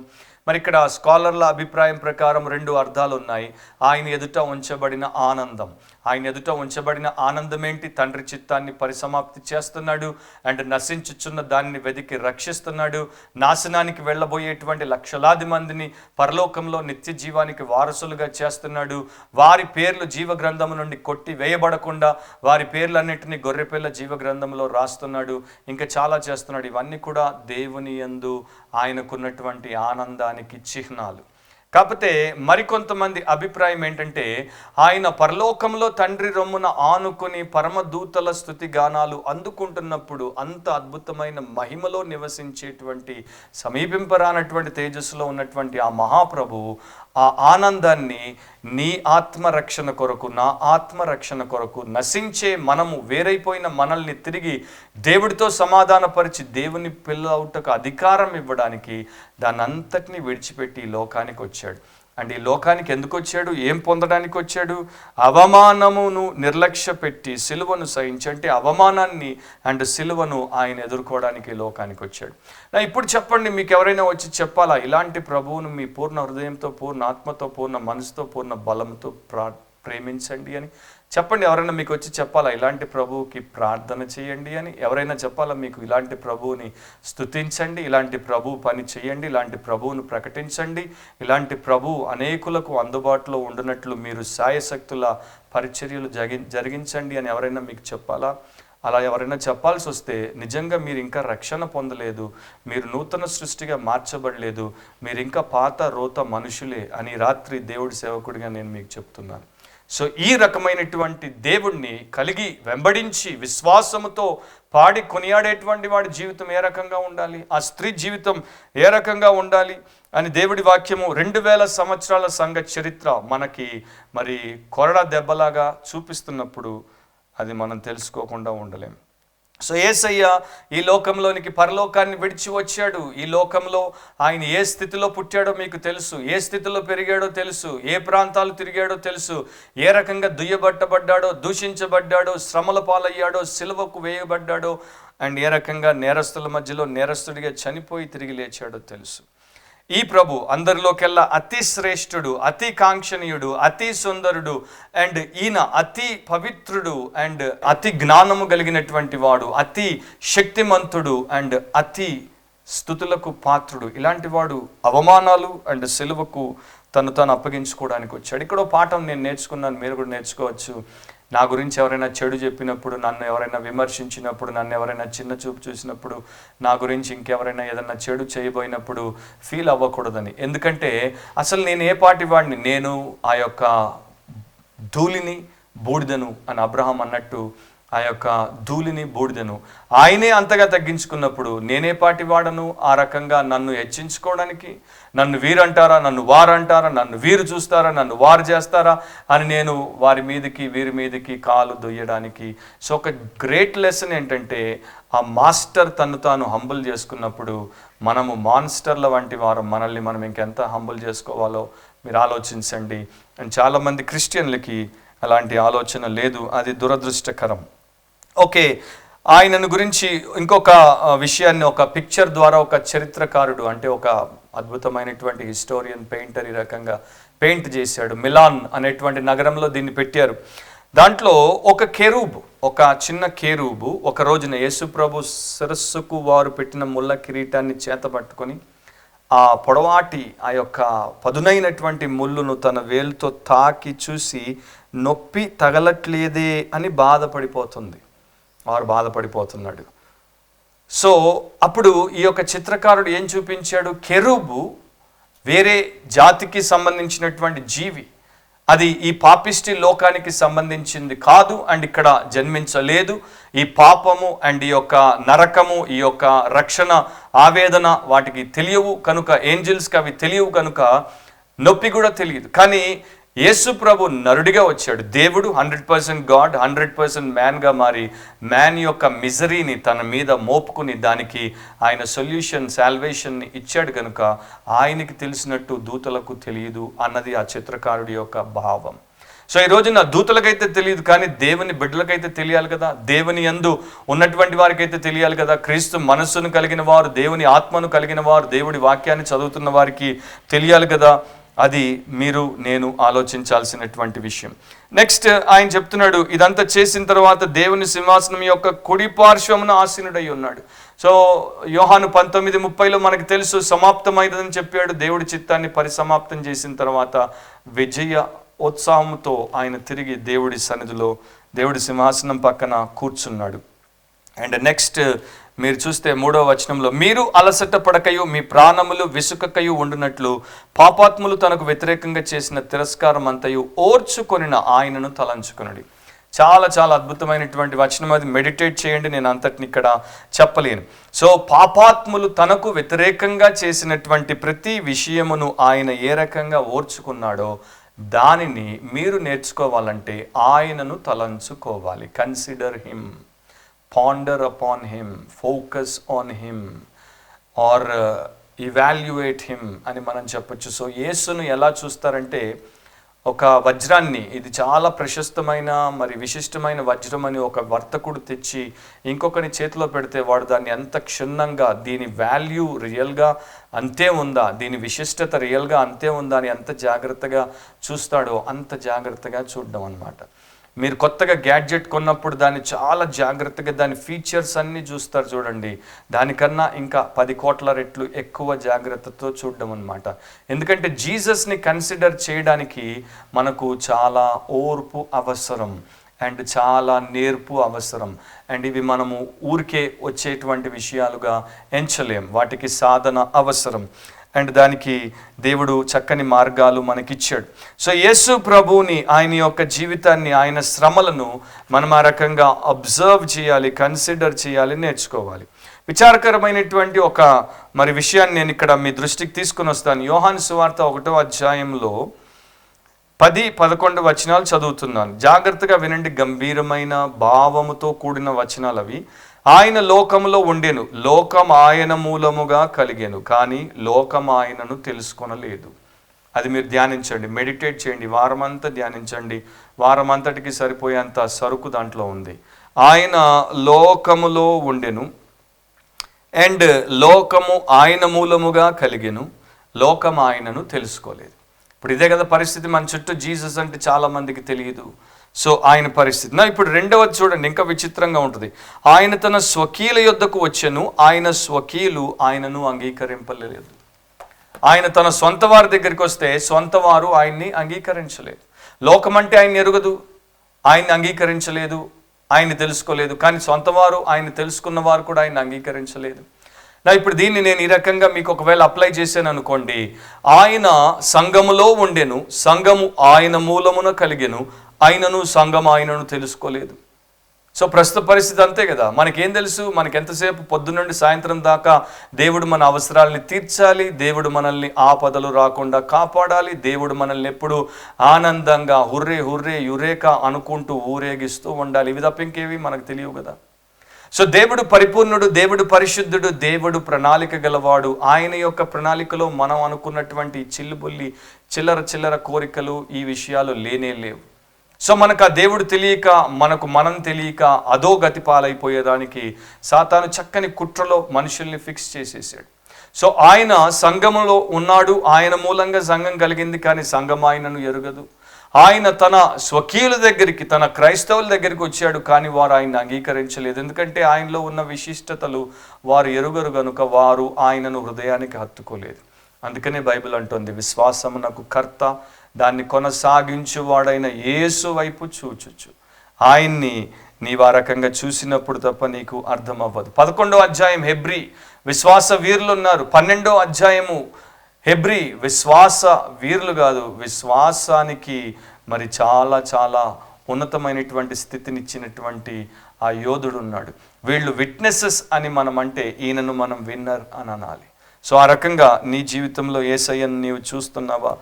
మరి ఇక్కడ స్కాలర్ల అభిప్రాయం ప్రకారం 2 అర్థాలు ఉన్నాయి. ఆయన ఎదుట ఉంచబడిన ఆనందం. ఆయన ఎదుట ఉంచబడిన ఆనందం ఏంటి? తండ్రి చిత్తాన్ని పరిసమాప్తి చేస్తున్నాడు అండ్ నశించుచున్న దాన్ని వెదికి రక్షిస్తున్నాడు. నాశనానికి వెళ్ళబోయేటువంటి లక్షలాది మందిని పరలోకంలో నిత్య జీవానికి వారసులుగా చేస్తున్నాడు. వారి పేర్లు జీవ గ్రంథం నుండి కొట్టి వేయబడకుండా వారి పేర్లన్నింటినీ గొర్రెపిల్ల జీవ గ్రంథంలో రాస్తున్నాడు. ఇంకా చాలా చేస్తున్నాడు. ఇవన్నీ కూడా దేవుని యందు ఆయనకున్నటువంటి ఆనందానికి చిహ్నాలు. కాకపోతే మరికొంతమంది అభిప్రాయం ఏంటంటే ఆయన పరలోకంలో తండ్రి రొమ్మున ఆనుకుని పరమదూతల స్తుతి గానాలు అందుకుంటున్నప్పుడు అంత అద్భుతమైన మహిమలో నివసించేటువంటి సమీపింపరానటువంటి తేజస్సులో ఉన్నటువంటి ఆ మహాప్రభువు ఆ ఆనందాన్ని నీ ఆత్మరక్షణ కొరకు, నా ఆత్మరక్షణ కొరకు నశించే మనము, వేరైపోయిన మనల్ని తిరిగి దేవుడితో సమాధానపరిచి దేవుని పిల్లవుటకు అధికారం ఇవ్వడానికి దాన్ని అంతటినీ విడిచిపెట్టి ఈ లోకానికి వచ్చాడు. అండ్ ఈ లోకానికి ఎందుకు వచ్చాడు? ఏం పొందడానికి వచ్చాడు? అవమానమును నిర్లక్ష్య పెట్టి సిలువను సహించి, అంటే అవమానాన్ని అండ్ సిలువను ఆయన ఎదుర్కోవడానికి ఈ లోకానికి వచ్చాడు. ఇప్పుడు చెప్పండి, మీకు ఎవరైనా వచ్చి చెప్పాలా ఇలాంటి ప్రభువును మీ పూర్ణ హృదయంతో, పూర్ణ ఆత్మతో, పూర్ణ మనసుతో, పూర్ణ బలంతో ప్రేమించండి అని చెప్పండి. ఎవరైనా మీకు వచ్చి చెప్పాలా ఇలాంటి ప్రభువుకి ప్రార్థన చేయండి అని? ఎవరైనా చెప్పాలా మీకు ఇలాంటి ప్రభువుని స్తుతించండి, ఇలాంటి ప్రభు పని చేయండి, ఇలాంటి ప్రభువును ప్రకటించండి, ఇలాంటి ప్రభువు అనేకులకు అందుబాటులో ఉండినట్లు మీరు సాయశక్తుల పరిచర్యలు జరిగించండి అని ఎవరైనా మీకు చెప్పాలా? అలా ఎవరైనా చెప్పాల్సి వస్తే నిజంగా మీరు ఇంకా రక్షణ పొందలేదు, మీరు నూతన సృష్టిగా మార్చబడలేదు, మీరు ఇంకా పాత రోత మనుషులే అని రాత్రి దేవుడి సేవకుడిగా నేను మీకు చెప్తున్నాను. సో ఈ రకమైనటువంటి దేవుణ్ణి కలిగి వెంబడించి విశ్వాసముతో పాడి కొనియాడేటువంటి వాడి జీవితం ఏ రకంగా ఉండాలి, ఆ స్త్రీ జీవితం ఏ రకంగా ఉండాలి అని దేవుడి వాక్యము 2000 సంవత్సరాల సంఘ చరిత్ర మనకి మరి కొరడా దెబ్బలాగా చూపిస్తున్నప్పుడు అది మనం తెలుసుకోకుండా ఉండలేం. సో యేసయ్య ఈ లోకంలోనికి పరలోకాన్ని విడిచి వచ్చాడు. ఈ లోకంలో ఆయన ఏ స్థితిలో పుట్టాడో మీకు తెలుసు, ఏ స్థితిలో పెరిగాడో తెలుసు, ఏ ప్రాంతాలు తిరిగాడో తెలుసు, ఏ రకంగా దుయ్యబట్టబడ్డాడో, దూషించబడ్డాడో, శ్రమల పాలయ్యాడో, సిలువకు వేయబడ్డాడో అండ్ ఏ రకంగా నేరస్తుల మధ్యలో నేరస్తుడిగా చనిపోయి తిరిగి లేచాడో తెలుసు. ఈ ప్రభు అందరిలోకెల్లా అతి శ్రేష్ఠుడు, అతి కాంక్షణీయుడు, అతి సుందరుడు అండ్ ఈయన అతి పవిత్రుడు అండ్ అతి జ్ఞానము కలిగినటువంటి వాడు, అతి శక్తిమంతుడు అండ్ అతి స్తుతులకు పాత్రుడు. ఇలాంటి వాడు అవమానాలు అండ్ సిలువకు తను అప్పగించుకోవడానికి వచ్చాడు. ఇక్కడ పాఠం నేను నేర్చుకున్నాను, మీరు కూడా నేర్చుకోవచ్చు. నా గురించి ఎవరైనా చెడు చెప్పినప్పుడు, నన్ను ఎవరైనా విమర్శించినప్పుడు, నన్ను ఎవరైనా చిన్న చూపు చూసినప్పుడు, నా గురించి ఇంకెవరైనా ఏదైనా చెడు చేయబోయినప్పుడు ఫీల్ అవ్వకూడదని. ఎందుకంటే అసలు నేను ఏ పాటి వాడిని, నేను ఆ యొక్క ధూళిని బూడిదను అని అబ్రహాం అన్నట్టు ఆ యొక్క ధూళిని బూడిదను ఆయనే అంతగా తగ్గించుకున్నప్పుడు నేనే పాటి వాడను ఆ రకంగా నన్ను హెచ్చించుకోవడానికి? నన్ను వీరంటారా, నన్ను వారంటారా, నన్ను వీరు చూస్తారా, నన్ను వారు చేస్తారా అని నేను వారి మీదకి వీరి మీదకి కాలు దొయ్యడానికి. సో ఒక గ్రేట్ లెసన్ ఏంటంటే ఆ మాస్టర్ తను తాను హంబుల్ చేసుకున్నప్పుడు మనము మాన్స్టర్ల వంటి వారు మనల్ని మనం ఇంకెంత హంబుల్ చేసుకోవాలో మీరు ఆలోచించండి. అండ్ చాలామంది క్రిస్టియన్లకి అలాంటి ఆలోచన లేదు, అది దురదృష్టకరం. ఓకే, ఆయనను గురించి ఇంకొక విషయాన్ని ఒక పిక్చర్ ద్వారా ఒక చరిత్రకారుడు, అంటే ఒక అద్భుతమైనటువంటి హిస్టోరియన్, పెయింటర్ ఈ రకంగా పెయింట్ చేశాడు. మిలాన్ అనేటువంటి నగరంలో దీన్ని పెట్టారు. దాంట్లో ఒక కెరూబు, ఒక చిన్న కెరూబు ఒక రోజున యేసుప్రభు శిరస్సుకు వారు పెట్టిన ముళ్ళ కిరీటాన్ని చేతబట్టుకొని ఆ పొడవాటి ఆ యొక్క పదునైనటువంటి ముళ్ళును తన వేలుతో తాకి చూసి నొప్పి తగలట్లేదే అని బాధపడిపోతున్నాడు. సో అప్పుడు ఈ యొక్క చిత్రకారుడు ఏం చూపించాడు? కెరూబు వేరే జాతికి సంబంధించినటువంటి జీవి, అది ఈ పాపిష్టి లోకానికి సంబంధించింది కాదు అండ్ ఇక్కడ జన్మించలేదు. ఈ పాపము అండ్ ఈ యొక్క నరకము, ఈ యొక్క రక్షణ ఆవేదన వాటికి తెలియవు కనుక, ఏంజిల్స్కి అవి తెలియవు కనుక నొప్పి కూడా తెలియదు. కానీ యేసు ప్రభు నరుడిగా వచ్చాడు. దేవుడు 100% గాడ్, 100% మ్యాన్గా మారి మ్యాన్ యొక్క మిజరీని తన మీద మోపుకుని దానికి ఆయన సొల్యూషన్, సాల్వేషన్ని ఇచ్చాడు కనుక ఆయనకి తెలిసినట్టు దూతలకు తెలియదు అన్నది ఆ చిత్రకారుడి యొక్క భావం. సో ఈ రోజున దూతలకైతే తెలియదు, కానీ దేవుని బిడ్డలకైతే తెలియాలి కదా, దేవుని యందు ఉన్నటువంటి వారికి అయితే తెలియాలి కదా. క్రీస్తు మనస్సును కలిగిన వారు, దేవుని ఆత్మను కలిగిన వారు, దేవుడి వాక్యాన్ని చదువుతున్న వారికి తెలియాలి కదా. అది మీరు నేను ఆలోచించాల్సినటువంటి విషయం. నెక్స్ట్ ఆయన చెప్తున్నాడు, ఇదంతా చేసిన తర్వాత దేవుని సింహాసనం యొక్క కుడి పార్శ్వమున ఆసీనుడై ఉన్నాడు. సో యోహాను 19:30 మనకు తెలుసు, సమాప్తమైనదని చెప్పాడు. దేవుడి చిత్తాన్ని పరిసమాప్తం చేసిన తర్వాత విజయ ఉత్సాహంతో ఆయన తిరిగి దేవుడి సన్నిధిలో దేవుడి సింహాసనం పక్కన కూర్చున్నాడు. అండ్ నెక్స్ట్ మీరు చూస్తే 3వ వచనంలో, మీరు అలసట పడకయు మీ ప్రాణములు విసుకకయు ఉండునట్లు పాపాత్ములు తనకు వ్యతిరేకంగా చేసిన తిరస్కారం అంతయు ఓర్చుకొనిన ఆయనను తలంచుకొనుడి. చాలా చాలా అద్భుతమైనటువంటి వచనం, అది మెడిటేట్ చేయండి, నేను అంతటిని ఇక్కడ చెప్పలేను. సో పాపాత్ములు తనకు వ్యతిరేకంగా చేసినటువంటి ప్రతి విషయమును ఆయన ఏ రకంగా ఓర్చుకున్నాడో దానిని మీరు నేర్చుకోవాలంటే ఆయనను తలంచుకోవాలి. Consider him, ponder upon him, focus on him or evaluate him అని మనం చెప్పొచ్చు. సో యేసును ఎలా చూస్తారంటే ఒక వజ్రాన్ని, ఇది చాలా ప్రశస్తమైన మరి విశిష్టమైన వజ్రం అని ఒక వర్తకుడు తెచ్చి ఇంకొకరి చేతిలో పెడితే వాడు దాన్ని ఎంత క్షుణ్ణంగా, దీని వాల్యూ రియల్గా అంతే ఉందా, దీని విశిష్టత రియల్గా అంతే ఉందా అని ఎంత జాగ్రత్తగా చూస్తాడో అంత జాగ్రత్తగా చూడడం అన్నమాట. మీరు కొత్తగా గ్యాడ్జెట్ కొన్నప్పుడు దాన్ని చాలా జాగ్రత్తగా దాని ఫీచర్స్ అన్నీ చూస్తారు చూడండి, దానికన్నా ఇంకా 10 కోట్ల రెట్లు ఎక్కువ జాగ్రత్తతో చూడడం అన్నమాట. ఎందుకంటే జీసస్ని కన్సిడర్ చేయడానికి మనకు చాలా ఓర్పు అవసరం అండ్ చాలా నేర్పు అవసరం. అండ్ ఇవి మనము ఊరికే వచ్చేటువంటి విషయాలుగా ఎంచలేం, వాటికి సాధన అవసరం. అండ్ దానికి దేవుడు చక్కని మార్గాలు మనకిచ్చాడు. సో యేసు ప్రభువుని, ఆయన యొక్క జీవితాన్ని, ఆయన శ్రమలను మనం ఆ రకంగా అబ్జర్వ్ చేయాలి, కన్సిడర్ చేయాలి, నేర్చుకోవాలి. విచారకరమైనటువంటి ఒక మరి విషయాన్ని నేను ఇక్కడ మీ దృష్టికి తీసుకుని వస్తాను. యోహాను సువార్త 1వ అధ్యాయంలో 10-11 వచనాలు చదువుతున్నాను, జాగ్రత్తగా వినండి. గంభీరమైన భావముతో కూడిన వచనాలు అవి. ఆయన లోకములో ఉండెను, లోకం ఆయన మూలముగా కలిగెను, కానీ లోకం ఆయనను తెలుసుకొనలేదు. అది మీరు ధ్యానించండి, మెడిటేట్ చేయండి, వారమంతా ధ్యానించండి. వారమంతటికి సరిపోయేంత సరుకు దాంట్లో ఉంది. ఆయన లోకములో ఉండెను అండ్ లోకము ఆయన మూలముగా కలిగెను, లోకం ఆయనను తెలుసుకోలేదు. ఇప్పుడు ఇదే కదా పరిస్థితి మన చుట్టూ. జీసస్ అంటే చాలా మందికి తెలియదు. సో ఆయన పరిస్థితి. ఇప్పుడు 2వది చూడండి, ఇంకా విచిత్రంగా ఉంటుంది. ఆయన తన స్వకీయుల యొద్దకు వచ్చెను, ఆయన స్వకీయులు ఆయనను అంగీకరింపలేదు. ఆయన తన సొంత వారి దగ్గరికి వస్తే సొంత వారు ఆయన్ని అంగీకరించలేదు. లోకం అంటే ఆయన ఎరుగదు, ఆయన్ని అంగీకరించలేదు, ఆయన్ని తెలుసుకోలేదు. కానీ సొంత వారు, ఆయన తెలుసుకున్న వారు కూడా ఆయన్ని అంగీకరించలేదు. ఇప్పుడు దీన్ని నేను ఈ రకంగా మీకు ఒకవేళ అప్లై చేశాను అనుకోండి, ఆయన సంఘములో ఉండెను, సంఘము ఆయన మూలమున కలిగెను, ఆయనను సంఘం ఆయనను తెలుసుకోలేదు. సో ప్రస్తుత పరిస్థితి అంతే కదా. మనకేం తెలుసు, మనకి ఎంతసేపు పొద్దున్నుండి సాయంత్రం దాకా దేవుడు మన అవసరాలని తీర్చాలి, దేవుడు మనల్ని ఆపదలు రాకుండా కాపాడాలి, దేవుడు మనల్ని ఎప్పుడు ఆనందంగా హుర్రే హుర్రే యురేకా అనుకుంటూ ఊరేగిస్తూ ఉండాలి. ఇవి తప్ప ఇంకేవి మనకు తెలియవు కదా. సో దేవుడు పరిపూర్ణుడు, దేవుడు పరిశుద్ధుడు, దేవుడు ప్రణాళిక గలవాడు. ఆయన యొక్క ప్రణాళికలో మనం అనుకున్నటువంటి చిల్లుబుల్లి చిల్లర చిల్లర కోరికలు, ఈ విషయాలు లేనే లేవు. సో మనకు ఆ దేవుడు తెలియక, మనం తెలియక అదో గతి పాలైపోయేదానికి సాతాను చక్కని కుట్రలో మనుషుల్ని ఫిక్స్ చేసేసాడు. సో ఆయన సంఘములో ఉన్నాడు, ఆయన మూలంగా సంఘం కలిగింది, కానీ సంఘం ఆయనను ఎరుగదు. ఆయన తన స్వకీయుల దగ్గరికి, తన క్రైస్తవుల దగ్గరికి వచ్చాడు, కానీ వారు ఆయన్ని అంగీకరించలేదు. ఎందుకంటే ఆయనలో ఉన్న విశిష్టతలు వారు ఎరుగరు గనుక వారు ఆయనను హృదయానికి హత్తుకోలేదు. అందుకనే బైబిల్ అంటోంది, విశ్వాసమునకు కర్త దాన్ని కొనసాగించువాడైన యేసు వైపు చూచుచు. ఆయన్ని నీవు ఆ రకంగా చూసినప్పుడు తప్ప నీకు అర్థం అవ్వదు. 11వ అధ్యాయం హెబ్రీ విశ్వాస వీరులు ఉన్నారు. 12వ అధ్యాయము హెబ్రీ విశ్వాస వీరులు కాదు, విశ్వాసానికి మరి చాలా చాలా ఉన్నతమైనటువంటి స్థితినిచ్చినటువంటి ఆ యోధుడు ఉన్నాడు. వీళ్ళు విట్నెసెస్ అని మనం అంటే ఈయనను మనం విన్నర్ అని అనాలి. సో ఆ రకంగా నీ జీవితంలో యేసయ్యను నీవు చూస్తున్నావా,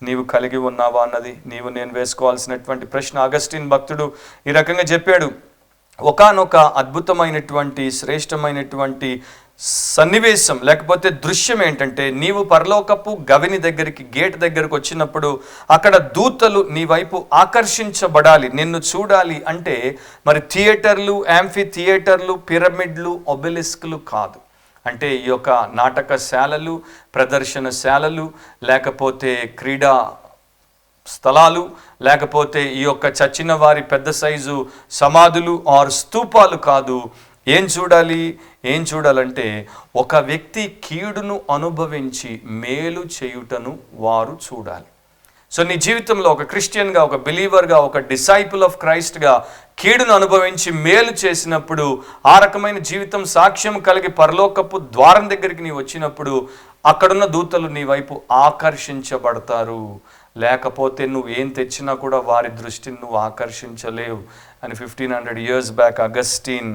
నీవు కలిగి ఉన్నావా అన్నది నీవు నేను వేసుకోవాల్సినటువంటి ప్రశ్న. అగస్టిన్ భక్తుడు ఈ రకంగా చెప్పాడు, ఒకానొక అద్భుతమైనటువంటి శ్రేష్టమైనటువంటి సన్నివేశం లేకపోతే దృశ్యం ఏంటంటే, నీవు పరలోకపు గవిని దగ్గరికి, గేట్ దగ్గరకు వచ్చినప్పుడు అక్కడ దూతలు నీ వైపు ఆకర్షించబడాలి, నిన్ను చూడాలి. అంటే మరి థియేటర్లు, యాంఫీ థియేటర్లు, పిరమిడ్లు, ఒబెలిస్క్లు కాదు. అంటే ఈ యొక్క నాటకశాలలు, ప్రదర్శనశాలలు, లేకపోతే క్రీడా స్థలాలు, లేకపోతే ఈ యొక్క చచ్చిన వారి పెద్ద సైజు సమాధులు ఆర్ స్తూపాలు కాదు. ఏం చూడాలంటే ఒక వ్యక్తి కీడును అనుభవించి మేలు చేయుటను వారు చూడాలి. సో నీ జీవితంలో ఒక క్రిస్టియన్గా, ఒక బిలీవర్గా, ఒక డిసైపుల్ ఆఫ్ క్రైస్ట్గా కీడును అనుభవించి మేలు చేసినప్పుడు, ఆ రకమైన జీవితం సాక్ష్యం కలిగి పరలోకపు ద్వారం దగ్గరికి నీ వచ్చినప్పుడు అక్కడున్న దూతలు నీ వైపు ఆకర్షించబడతారు. లేకపోతే నువ్వు ఏం తెచ్చినా కూడా వారి దృష్టిని నువ్వు ఆకర్షించలేవు అని 1500 years బ్యాక్ అగస్టీన్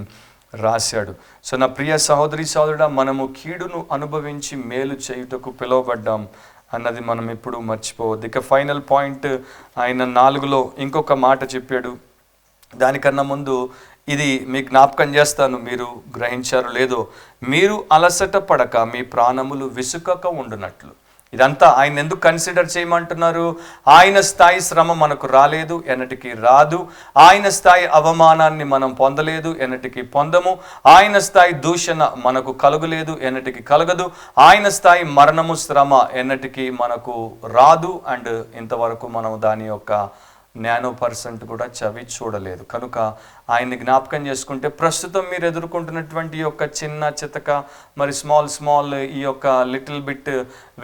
రాశాడు. సో నా ప్రియ సహోదరి సహోదరుడా, మనము కీడును అనుభవించి మేలు చేయుటకు పిలువబడ్డాం అన్నది మనం ఎప్పుడూ మర్చిపోవద్దు. ఇక ఫైనల్ పాయింట్ ఆయన 4లో ఇంకొక మాట చెప్పాడు. దానికన్నా ముందు ఇది మీకు జ్ఞాపకం చేస్తాను, మీరు గ్రహించారో లేదో. మీరు అలసట పడక మీ ప్రాణములు విసుకక ఉండునట్లు. ఇదంతా ఆయన ఎందుకు కన్సిడర్ చేయమంటున్నారు? ఆయన స్థాయి శ్రమ మనకు రాలేదు, ఎన్నటికీ రాదు. ఆయన స్థాయి అవమానాన్ని మనం పొందలేదు, ఎన్నటికీ పొందము. ఆయన స్థాయి దూషణ మనకు కలుగలేదు, ఎన్నటికీ కలగదు. ఆయన స్థాయి మరణము, శ్రమ ఎన్నటికీ మనకు రాదు. అండ్ ఇంతవరకు మనం దాని యొక్క 1% కూడా చవి చూడలేదు. కనుక ఆయన్ని జ్ఞాపకం చేసుకుంటే ప్రస్తుతం మీరు ఎదుర్కొంటున్నటువంటి యొక్క చిన్న చితక, మరి స్మాల్ ఈ యొక్క లిటిల్ బిట్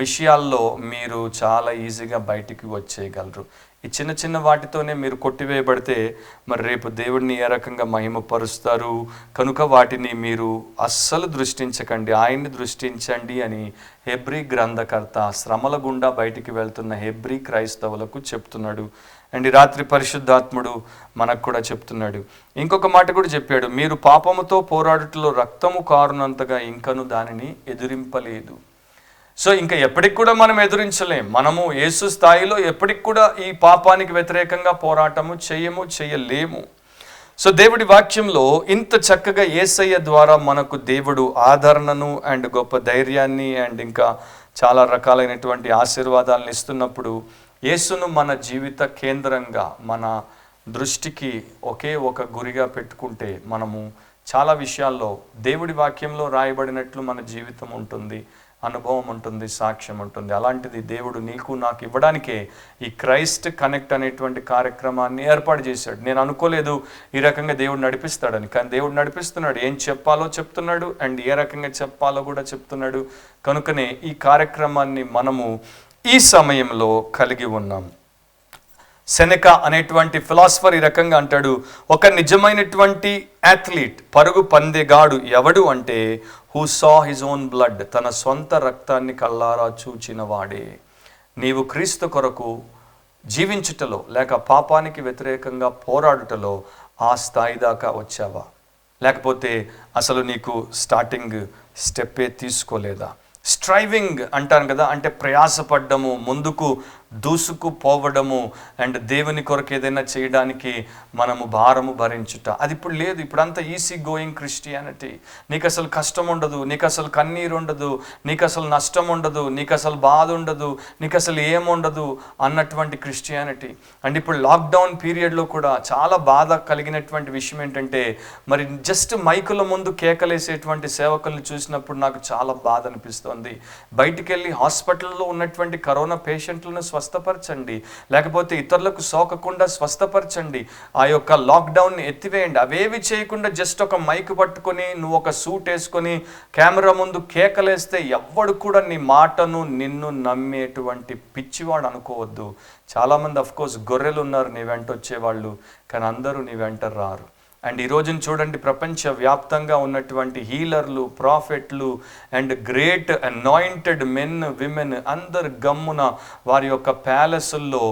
విషయాల్లో మీరు చాలా ఈజీగా బయటికి వచ్చేయగలరు. ఈ చిన్న వాటితోనే మీరు కొట్టివేయబడితే మరి రేపు దేవుడిని ఏ రకంగా మహిమపరుస్తారు? కనుక వాటిని మీరు అస్సలు దృష్టించకండి, ఆయన్ని దృష్టించండి అని హెబ్రీ గ్రంథకర్త శ్రమల గుండా బయటికి వెళ్తున్న హెబ్రీ క్రైస్తవులకు చెప్తున్నాడు. అండ్ ఈ రాత్రి పరిశుద్ధాత్ముడు మనకు కూడా చెప్తున్నాడు. ఇంకొక మాట కూడా చెప్పాడు, మీరు పాపముతో పోరాడుటలో రక్తము కారునంతగా ఇంకను దానిని ఎదిరింపలేదు. సో ఇంకా ఎప్పటికి కూడా మనం ఎదురించలేం. మనము యేసు స్థాయిలో ఎప్పటికి కూడా ఈ పాపానికి వ్యతిరేకంగా పోరాటము చేయలేము. సో దేవుడి వాక్యంలో ఇంత చక్కగా యేసయ్య ద్వారా మనకు దేవుడు ఆదరణను అండ్ గొప్ప ధైర్యాన్ని అండ్ ఇంకా చాలా రకాలైనటువంటి ఆశీర్వాదాలను ఇస్తున్నప్పుడు, యేసును మన జీవిత కేంద్రంగా, మన దృష్టికి ఒకే ఒక గురిగా పెట్టుకుంటే మనము చాలా విషయాల్లో దేవుడి వాక్యంలో రాయబడినట్లు మన జీవితం ఉంటుంది, అనుభవం ఉంటుంది, సాక్ష్యం ఉంటుంది. అలాంటిది దేవుడు నీకు నాకు ఇవ్వడానికే ఈ క్రైస్ట్ కనెక్ట్ అనేటువంటి కార్యక్రమాన్ని ఏర్పాటు చేశాడు. నేను అనుకోలేదు ఈ రకంగా దేవుడు నడిపిస్తాడని, కానీ దేవుడు నడిపిస్తున్నాడు. ఏం చెప్పాలో చెప్తున్నాడు అండ్ ఏ రకంగా చెప్పాలో కూడా చెప్తున్నాడు. కనుకనే ఈ కార్యక్రమాన్ని మనము ఈ సమయంలో కలిగి ఉన్నాం. సెనెకా అనేటువంటి ఫిలాసఫర్ ఈ రకంగా అంటాడు, ఒక నిజమైనటువంటి అథ్లీట్, పరుగు పందెగాడు ఎవడు అంటే who saw his own blood, తన సొంత రక్తాన్ని కళ్ళారా చూచిన వాడే. నీవు క్రీస్తు కొరకు జీవించుటలో లేక పాపానికి వ్యతిరేకంగా పోరాడుటలో ఆ స్థాయి దాకా వచ్చావా? లేకపోతే అసలు నీకు స్టార్టింగ్ స్టెప్పే తీసుకోలేదా? స్ట్రైవింగ్ అంటాను కదా, అంటే ప్రయాసపడ్డము, ముందుకు దూసుకుపోవడము అండ్ దేవుని కొరకు ఏదైనా చేయడానికి మనము భారము భరించుట. అది ఇప్పుడు లేదు. ఇప్పుడంతా ఈజీ గోయింగ్ క్రిస్టియానిటీ. నీకు అసలు కష్టం ఉండదు, నీకు అసలు కన్నీరు ఉండదు, నీకు అసలు నష్టం ఉండదు, నీకు అసలు బాధ ఉండదు, నీకు అసలు ఏముండదు అన్నటువంటి క్రిస్టియానిటీ. అండ్ ఇప్పుడు లాక్డౌన్ పీరియడ్లో కూడా చాలా బాధ కలిగినటువంటి విషయం ఏంటంటే, మరి జస్ట్ మైకుల ముందు కేకలేసేటువంటి సేవకుల్ని చూసినప్పుడు నాకు చాలా బాధ అనిపిస్తుంది. బయటికి వెళ్ళి హాస్పిటల్లో ఉన్నటువంటి కరోనా పేషెంట్లను స్వస్థపరచండి, లేకపోతే ఇతరులకు సోకకుండా స్వస్థపరచండి. ఆ యొక్క లాక్డౌన్ని ఎత్తివేయండి. అవేవి చేయకుండా జస్ట్ ఒక మైక్ పట్టుకొని నువ్వు ఒక సూట్ వేసుకొని కెమెరా ముందు కేకలేస్తే ఎవ్వడు కూడా నీ మాటను నిన్ను నమ్మేటువంటి పిచ్చివాడు అనుకోవద్దు. చాలామంది అఫ్కోర్స్ గొర్రెలు ఉన్నారు నీ వెంట వచ్చేవాళ్ళు, కానీ అందరూ నీ వెంట రారు. అండ్ ఈ రోజున చూడండి, ప్రపంచవ్యాప్తంగా ఉన్నటువంటి హీలర్లు, ప్రాఫెట్లు and great anointed men, women అందరు గమ్మున వారి యొక్క ప్యాలెస్ల్లో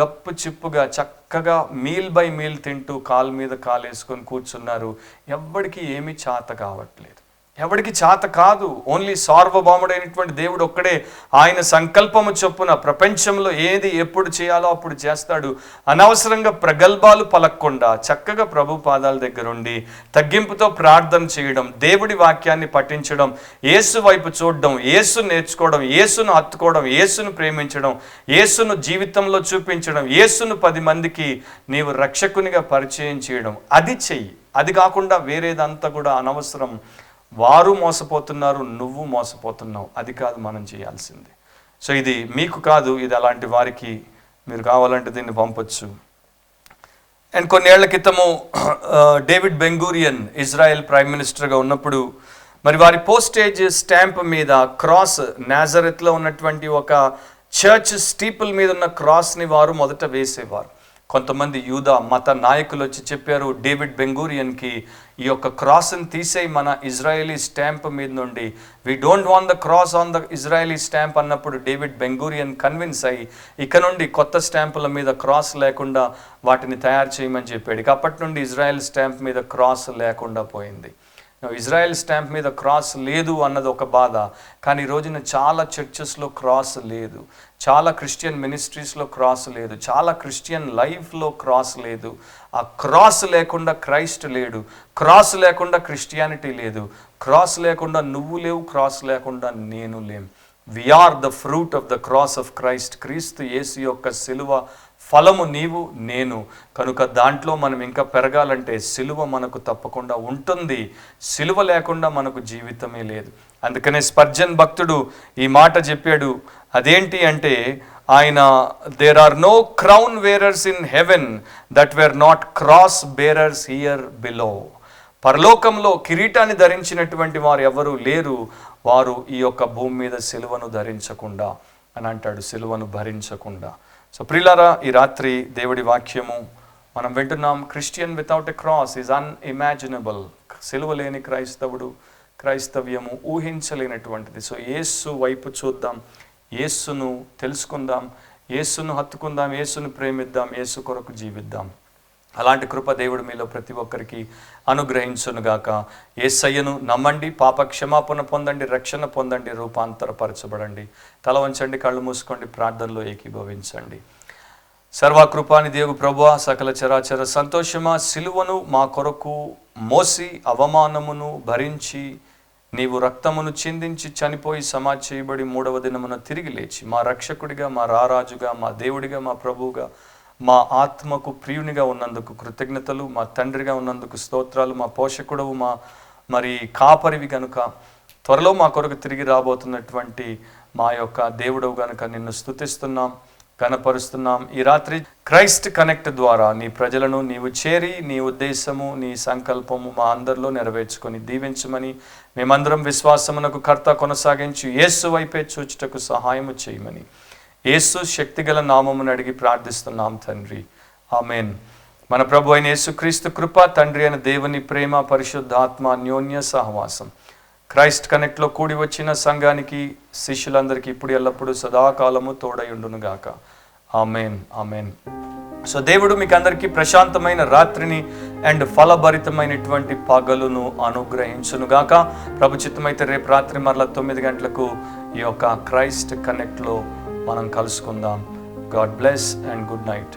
గప్పు చిప్పుగా చక్కగా మీల్ బై మీల్ తింటూ కాలు మీద కాలు వేసుకొని కూర్చున్నారు. ఎవ్వడికి ఏమీ చేత కావట్లేదు. ఎవడికి చేత కాదు. ఓన్లీ సార్వభౌముడైనటువంటి దేవుడు ఒక్కడే ఆయన సంకల్పము చొప్పున ప్రపంచంలో ఏది ఎప్పుడు చేయాలో అప్పుడు చేస్తాడు. అనవసరంగా ప్రగల్భాలు పలక్కుండా చక్కగా ప్రభు పాదాల దగ్గర ఉండి తగ్గింపుతో ప్రార్థన చేయడం, దేవుడి వాక్యాన్ని పఠించడం, యేసు వైపు చూడడం, యేసు నేర్చుకోవడం, యేసును హత్తుకోవడం, యేసును ప్రేమించడం, యేసును జీవితంలో చూపించడం, యేసును 10 మందికి నీవు రక్షకునిగా పరిచయం చేయడం, అది చెయ్యి. అది కాకుండా వేరేదంతా కూడా అనవసరం. వారు మోసపోతున్నారు, నువ్వు మోసపోతున్నావు. అది కాదు మనం చేయాల్సింది. సో ఇది మీకు కాదు, ఇది అలాంటి వారికి మీరు కావాలంటే దీన్ని పంపొచ్చు. అండ్ కొన్నేళ్ల క్రితము డేవిడ్ బెంగూరియన్ ఇజ్రాయెల్ ప్రైమ్ మినిస్టర్గా ఉన్నప్పుడు మరి వారి పోస్టేజ్ స్టాంప్ మీద క్రాస్, నాజరెత్లో ఉన్నటువంటి ఒక చర్చ్ స్టీపుల్ మీద ఉన్న క్రాస్ని వారు మొదట వేసేవారు. కొంతమంది యూదా మత నాయకులు వచ్చి చెప్పారు డేవిడ్ బెంగూరియన్కి, ఈ యొక్క క్రాస్ని తీసేయి మన ఇజ్రాయేలీ స్టాంప్ మీద నుండి, we don't want the cross on the Israeli stamp అన్నప్పుడు డేవిడ్ బెంగూరియన్ కన్విన్స్ అయ్యి ఇక నుండి కొత్త స్టాంపుల మీద క్రాస్ లేకుండా వాటిని తయారు చేయమని చెప్పాడు. ఇక అప్పటి నుండి ఇజ్రాయెల్ స్టాంప్ మీద క్రాస్ లేకుండా పోయింది. ఇజ్రాయెల్ స్టాంప్ మీద క్రాస్ లేదు అన్నది ఒక బాధ, కానీ ఈ రోజున చాలా చర్చెస్లో క్రాస్ లేదు, చాలా క్రిస్టియన్ మినిస్ట్రీస్లో క్రాస్ లేదు, చాలా క్రిస్టియన్ లైఫ్లో క్రాస్ లేదు. ఆ క్రాస్ లేకుండా క్రైస్ట్ లేడు, క్రాస్ లేకుండా క్రిస్టియానిటీ లేదు, క్రాస్ లేకుండా నువ్వు లేవు, క్రాస్ లేకుండా నేను లేం. We are the fruit of the cross of Christ. క్రీస్తు యేసు యొక్క సిలువ ఫలము నీవు నేను. కనుక దాంట్లో మనం ఇంకా పెరగాలంటే సిలువ మనకు తప్పకుండా ఉంటుంది. సిలువ లేకుండా మనకు జీవితమే లేదు. అందుకనే స్పర్జన్ భక్తుడు ఈ మాట చెప్పాడు. అదేంటి అంటే ఆయన, there are no crown wearers in heaven that were not cross bearers here below. పరలోకంలో కిరీటాన్ని ధరించినటువంటి వారు ఎవరు లేరు, వారు ఈ యొక్క భూమి మీద సిలువను ధరించకుండా అని అంటాడు, సిలువను భరించకుండా. సో ప్రియులారా, ఈ రాత్రి దేవుడి వాక్యము మనం వింటున్నాం. Christian without a cross is unimaginable. సిలువ లేని క్రైస్తవ్యము ఊహించలేనటువంటిది. సో యేసు వైపు చూద్దాం, యేసును తెలుసుకుందాం, యేసును హత్తుకుందాం, యేసును ప్రేమిద్దాం, యేసు కొరకు జీవిద్దాం. అలాంటి కృప దేవుడు మీలో ప్రతి ఒక్కరికి అనుగ్రహించునుగాక. యేసయ్యను నమ్మండి, పాప క్షమాపణ పొందండి, రక్షణ పొందండి, రూపాంతరపరచబడండి. తల వంచండి, కళ్ళు మూసుకోండి, ప్రార్థనలో ఏకీభవించండి. సర్వకృపాని దేవు ప్రభువా, సకల చరాచర సంతోషమా, సిలువను మా కొరకు మోసి అవమానమును భరించి నీవు రక్తమును చిందించి చనిపోయి సమాధి చేయబడి 3వ దినమున తిరిగి లేచి మా రక్షకుడిగా, మా రారాజుగా, మా దేవుడిగా, మా ప్రభువుగా, మా ఆత్మకు ప్రియునిగా ఉన్నందుకు కృతజ్ఞతలు, మా తండ్రిగా ఉన్నందుకు స్తోత్రాలు, మా పోషకుడవు, మా మరి కాపరివి కనుక, త్వరలో మా కొరకు తిరిగి రాబోతున్నటువంటి మా యొక్క దేవుడవు కనుక నిన్ను స్తుతిస్తున్నాం, కనపరుస్తున్నాం. ఈ రాత్రి క్రైస్ట్ కనెక్ట్ ద్వారా నీ ప్రజలను నీవు చేరి నీ ఉద్దేశము, నీ సంకల్పము మా అందరిలో నెరవేర్చుకొని దీవించమని, మేమందరం విశ్వాసమునకు కర్త కొనసాగించి యేసు వైపే చూచుటకు సహాయము చేయమని యేసు శక్తిగల నామమును అడిగి ప్రార్థిస్తున్నాం తండ్రి, ఆమెన్. మన ప్రభు అయిన యేసుక్రీస్తు కృప, తండ్రి అయిన దేవుని ప్రేమ, పరిశుద్ధాత్మ అన్యోన్య సహవాసం క్రైస్ట్ కనెక్ట్లో కూడి వచ్చిన సంఘానికి, శిష్యులందరికీ ఇప్పుడు ఎల్లప్పుడూ సదాకాలము తోడై ఉండునుగాక. Amen, amen. సో దేవుడు మీకు అందరికీ ప్రశాంతమైన రాత్రిని అండ్ ఫలభరితమైనటువంటి పగలును అనుగ్రహించునుగాక. ప్రభు చిత్తమైతే రేపు రాత్రి మరలా 9 గంటలకు ఈ యొక్క క్రైస్ట్ కనెక్ట్లో మనం కలుసుకుందాం. God bless and good night.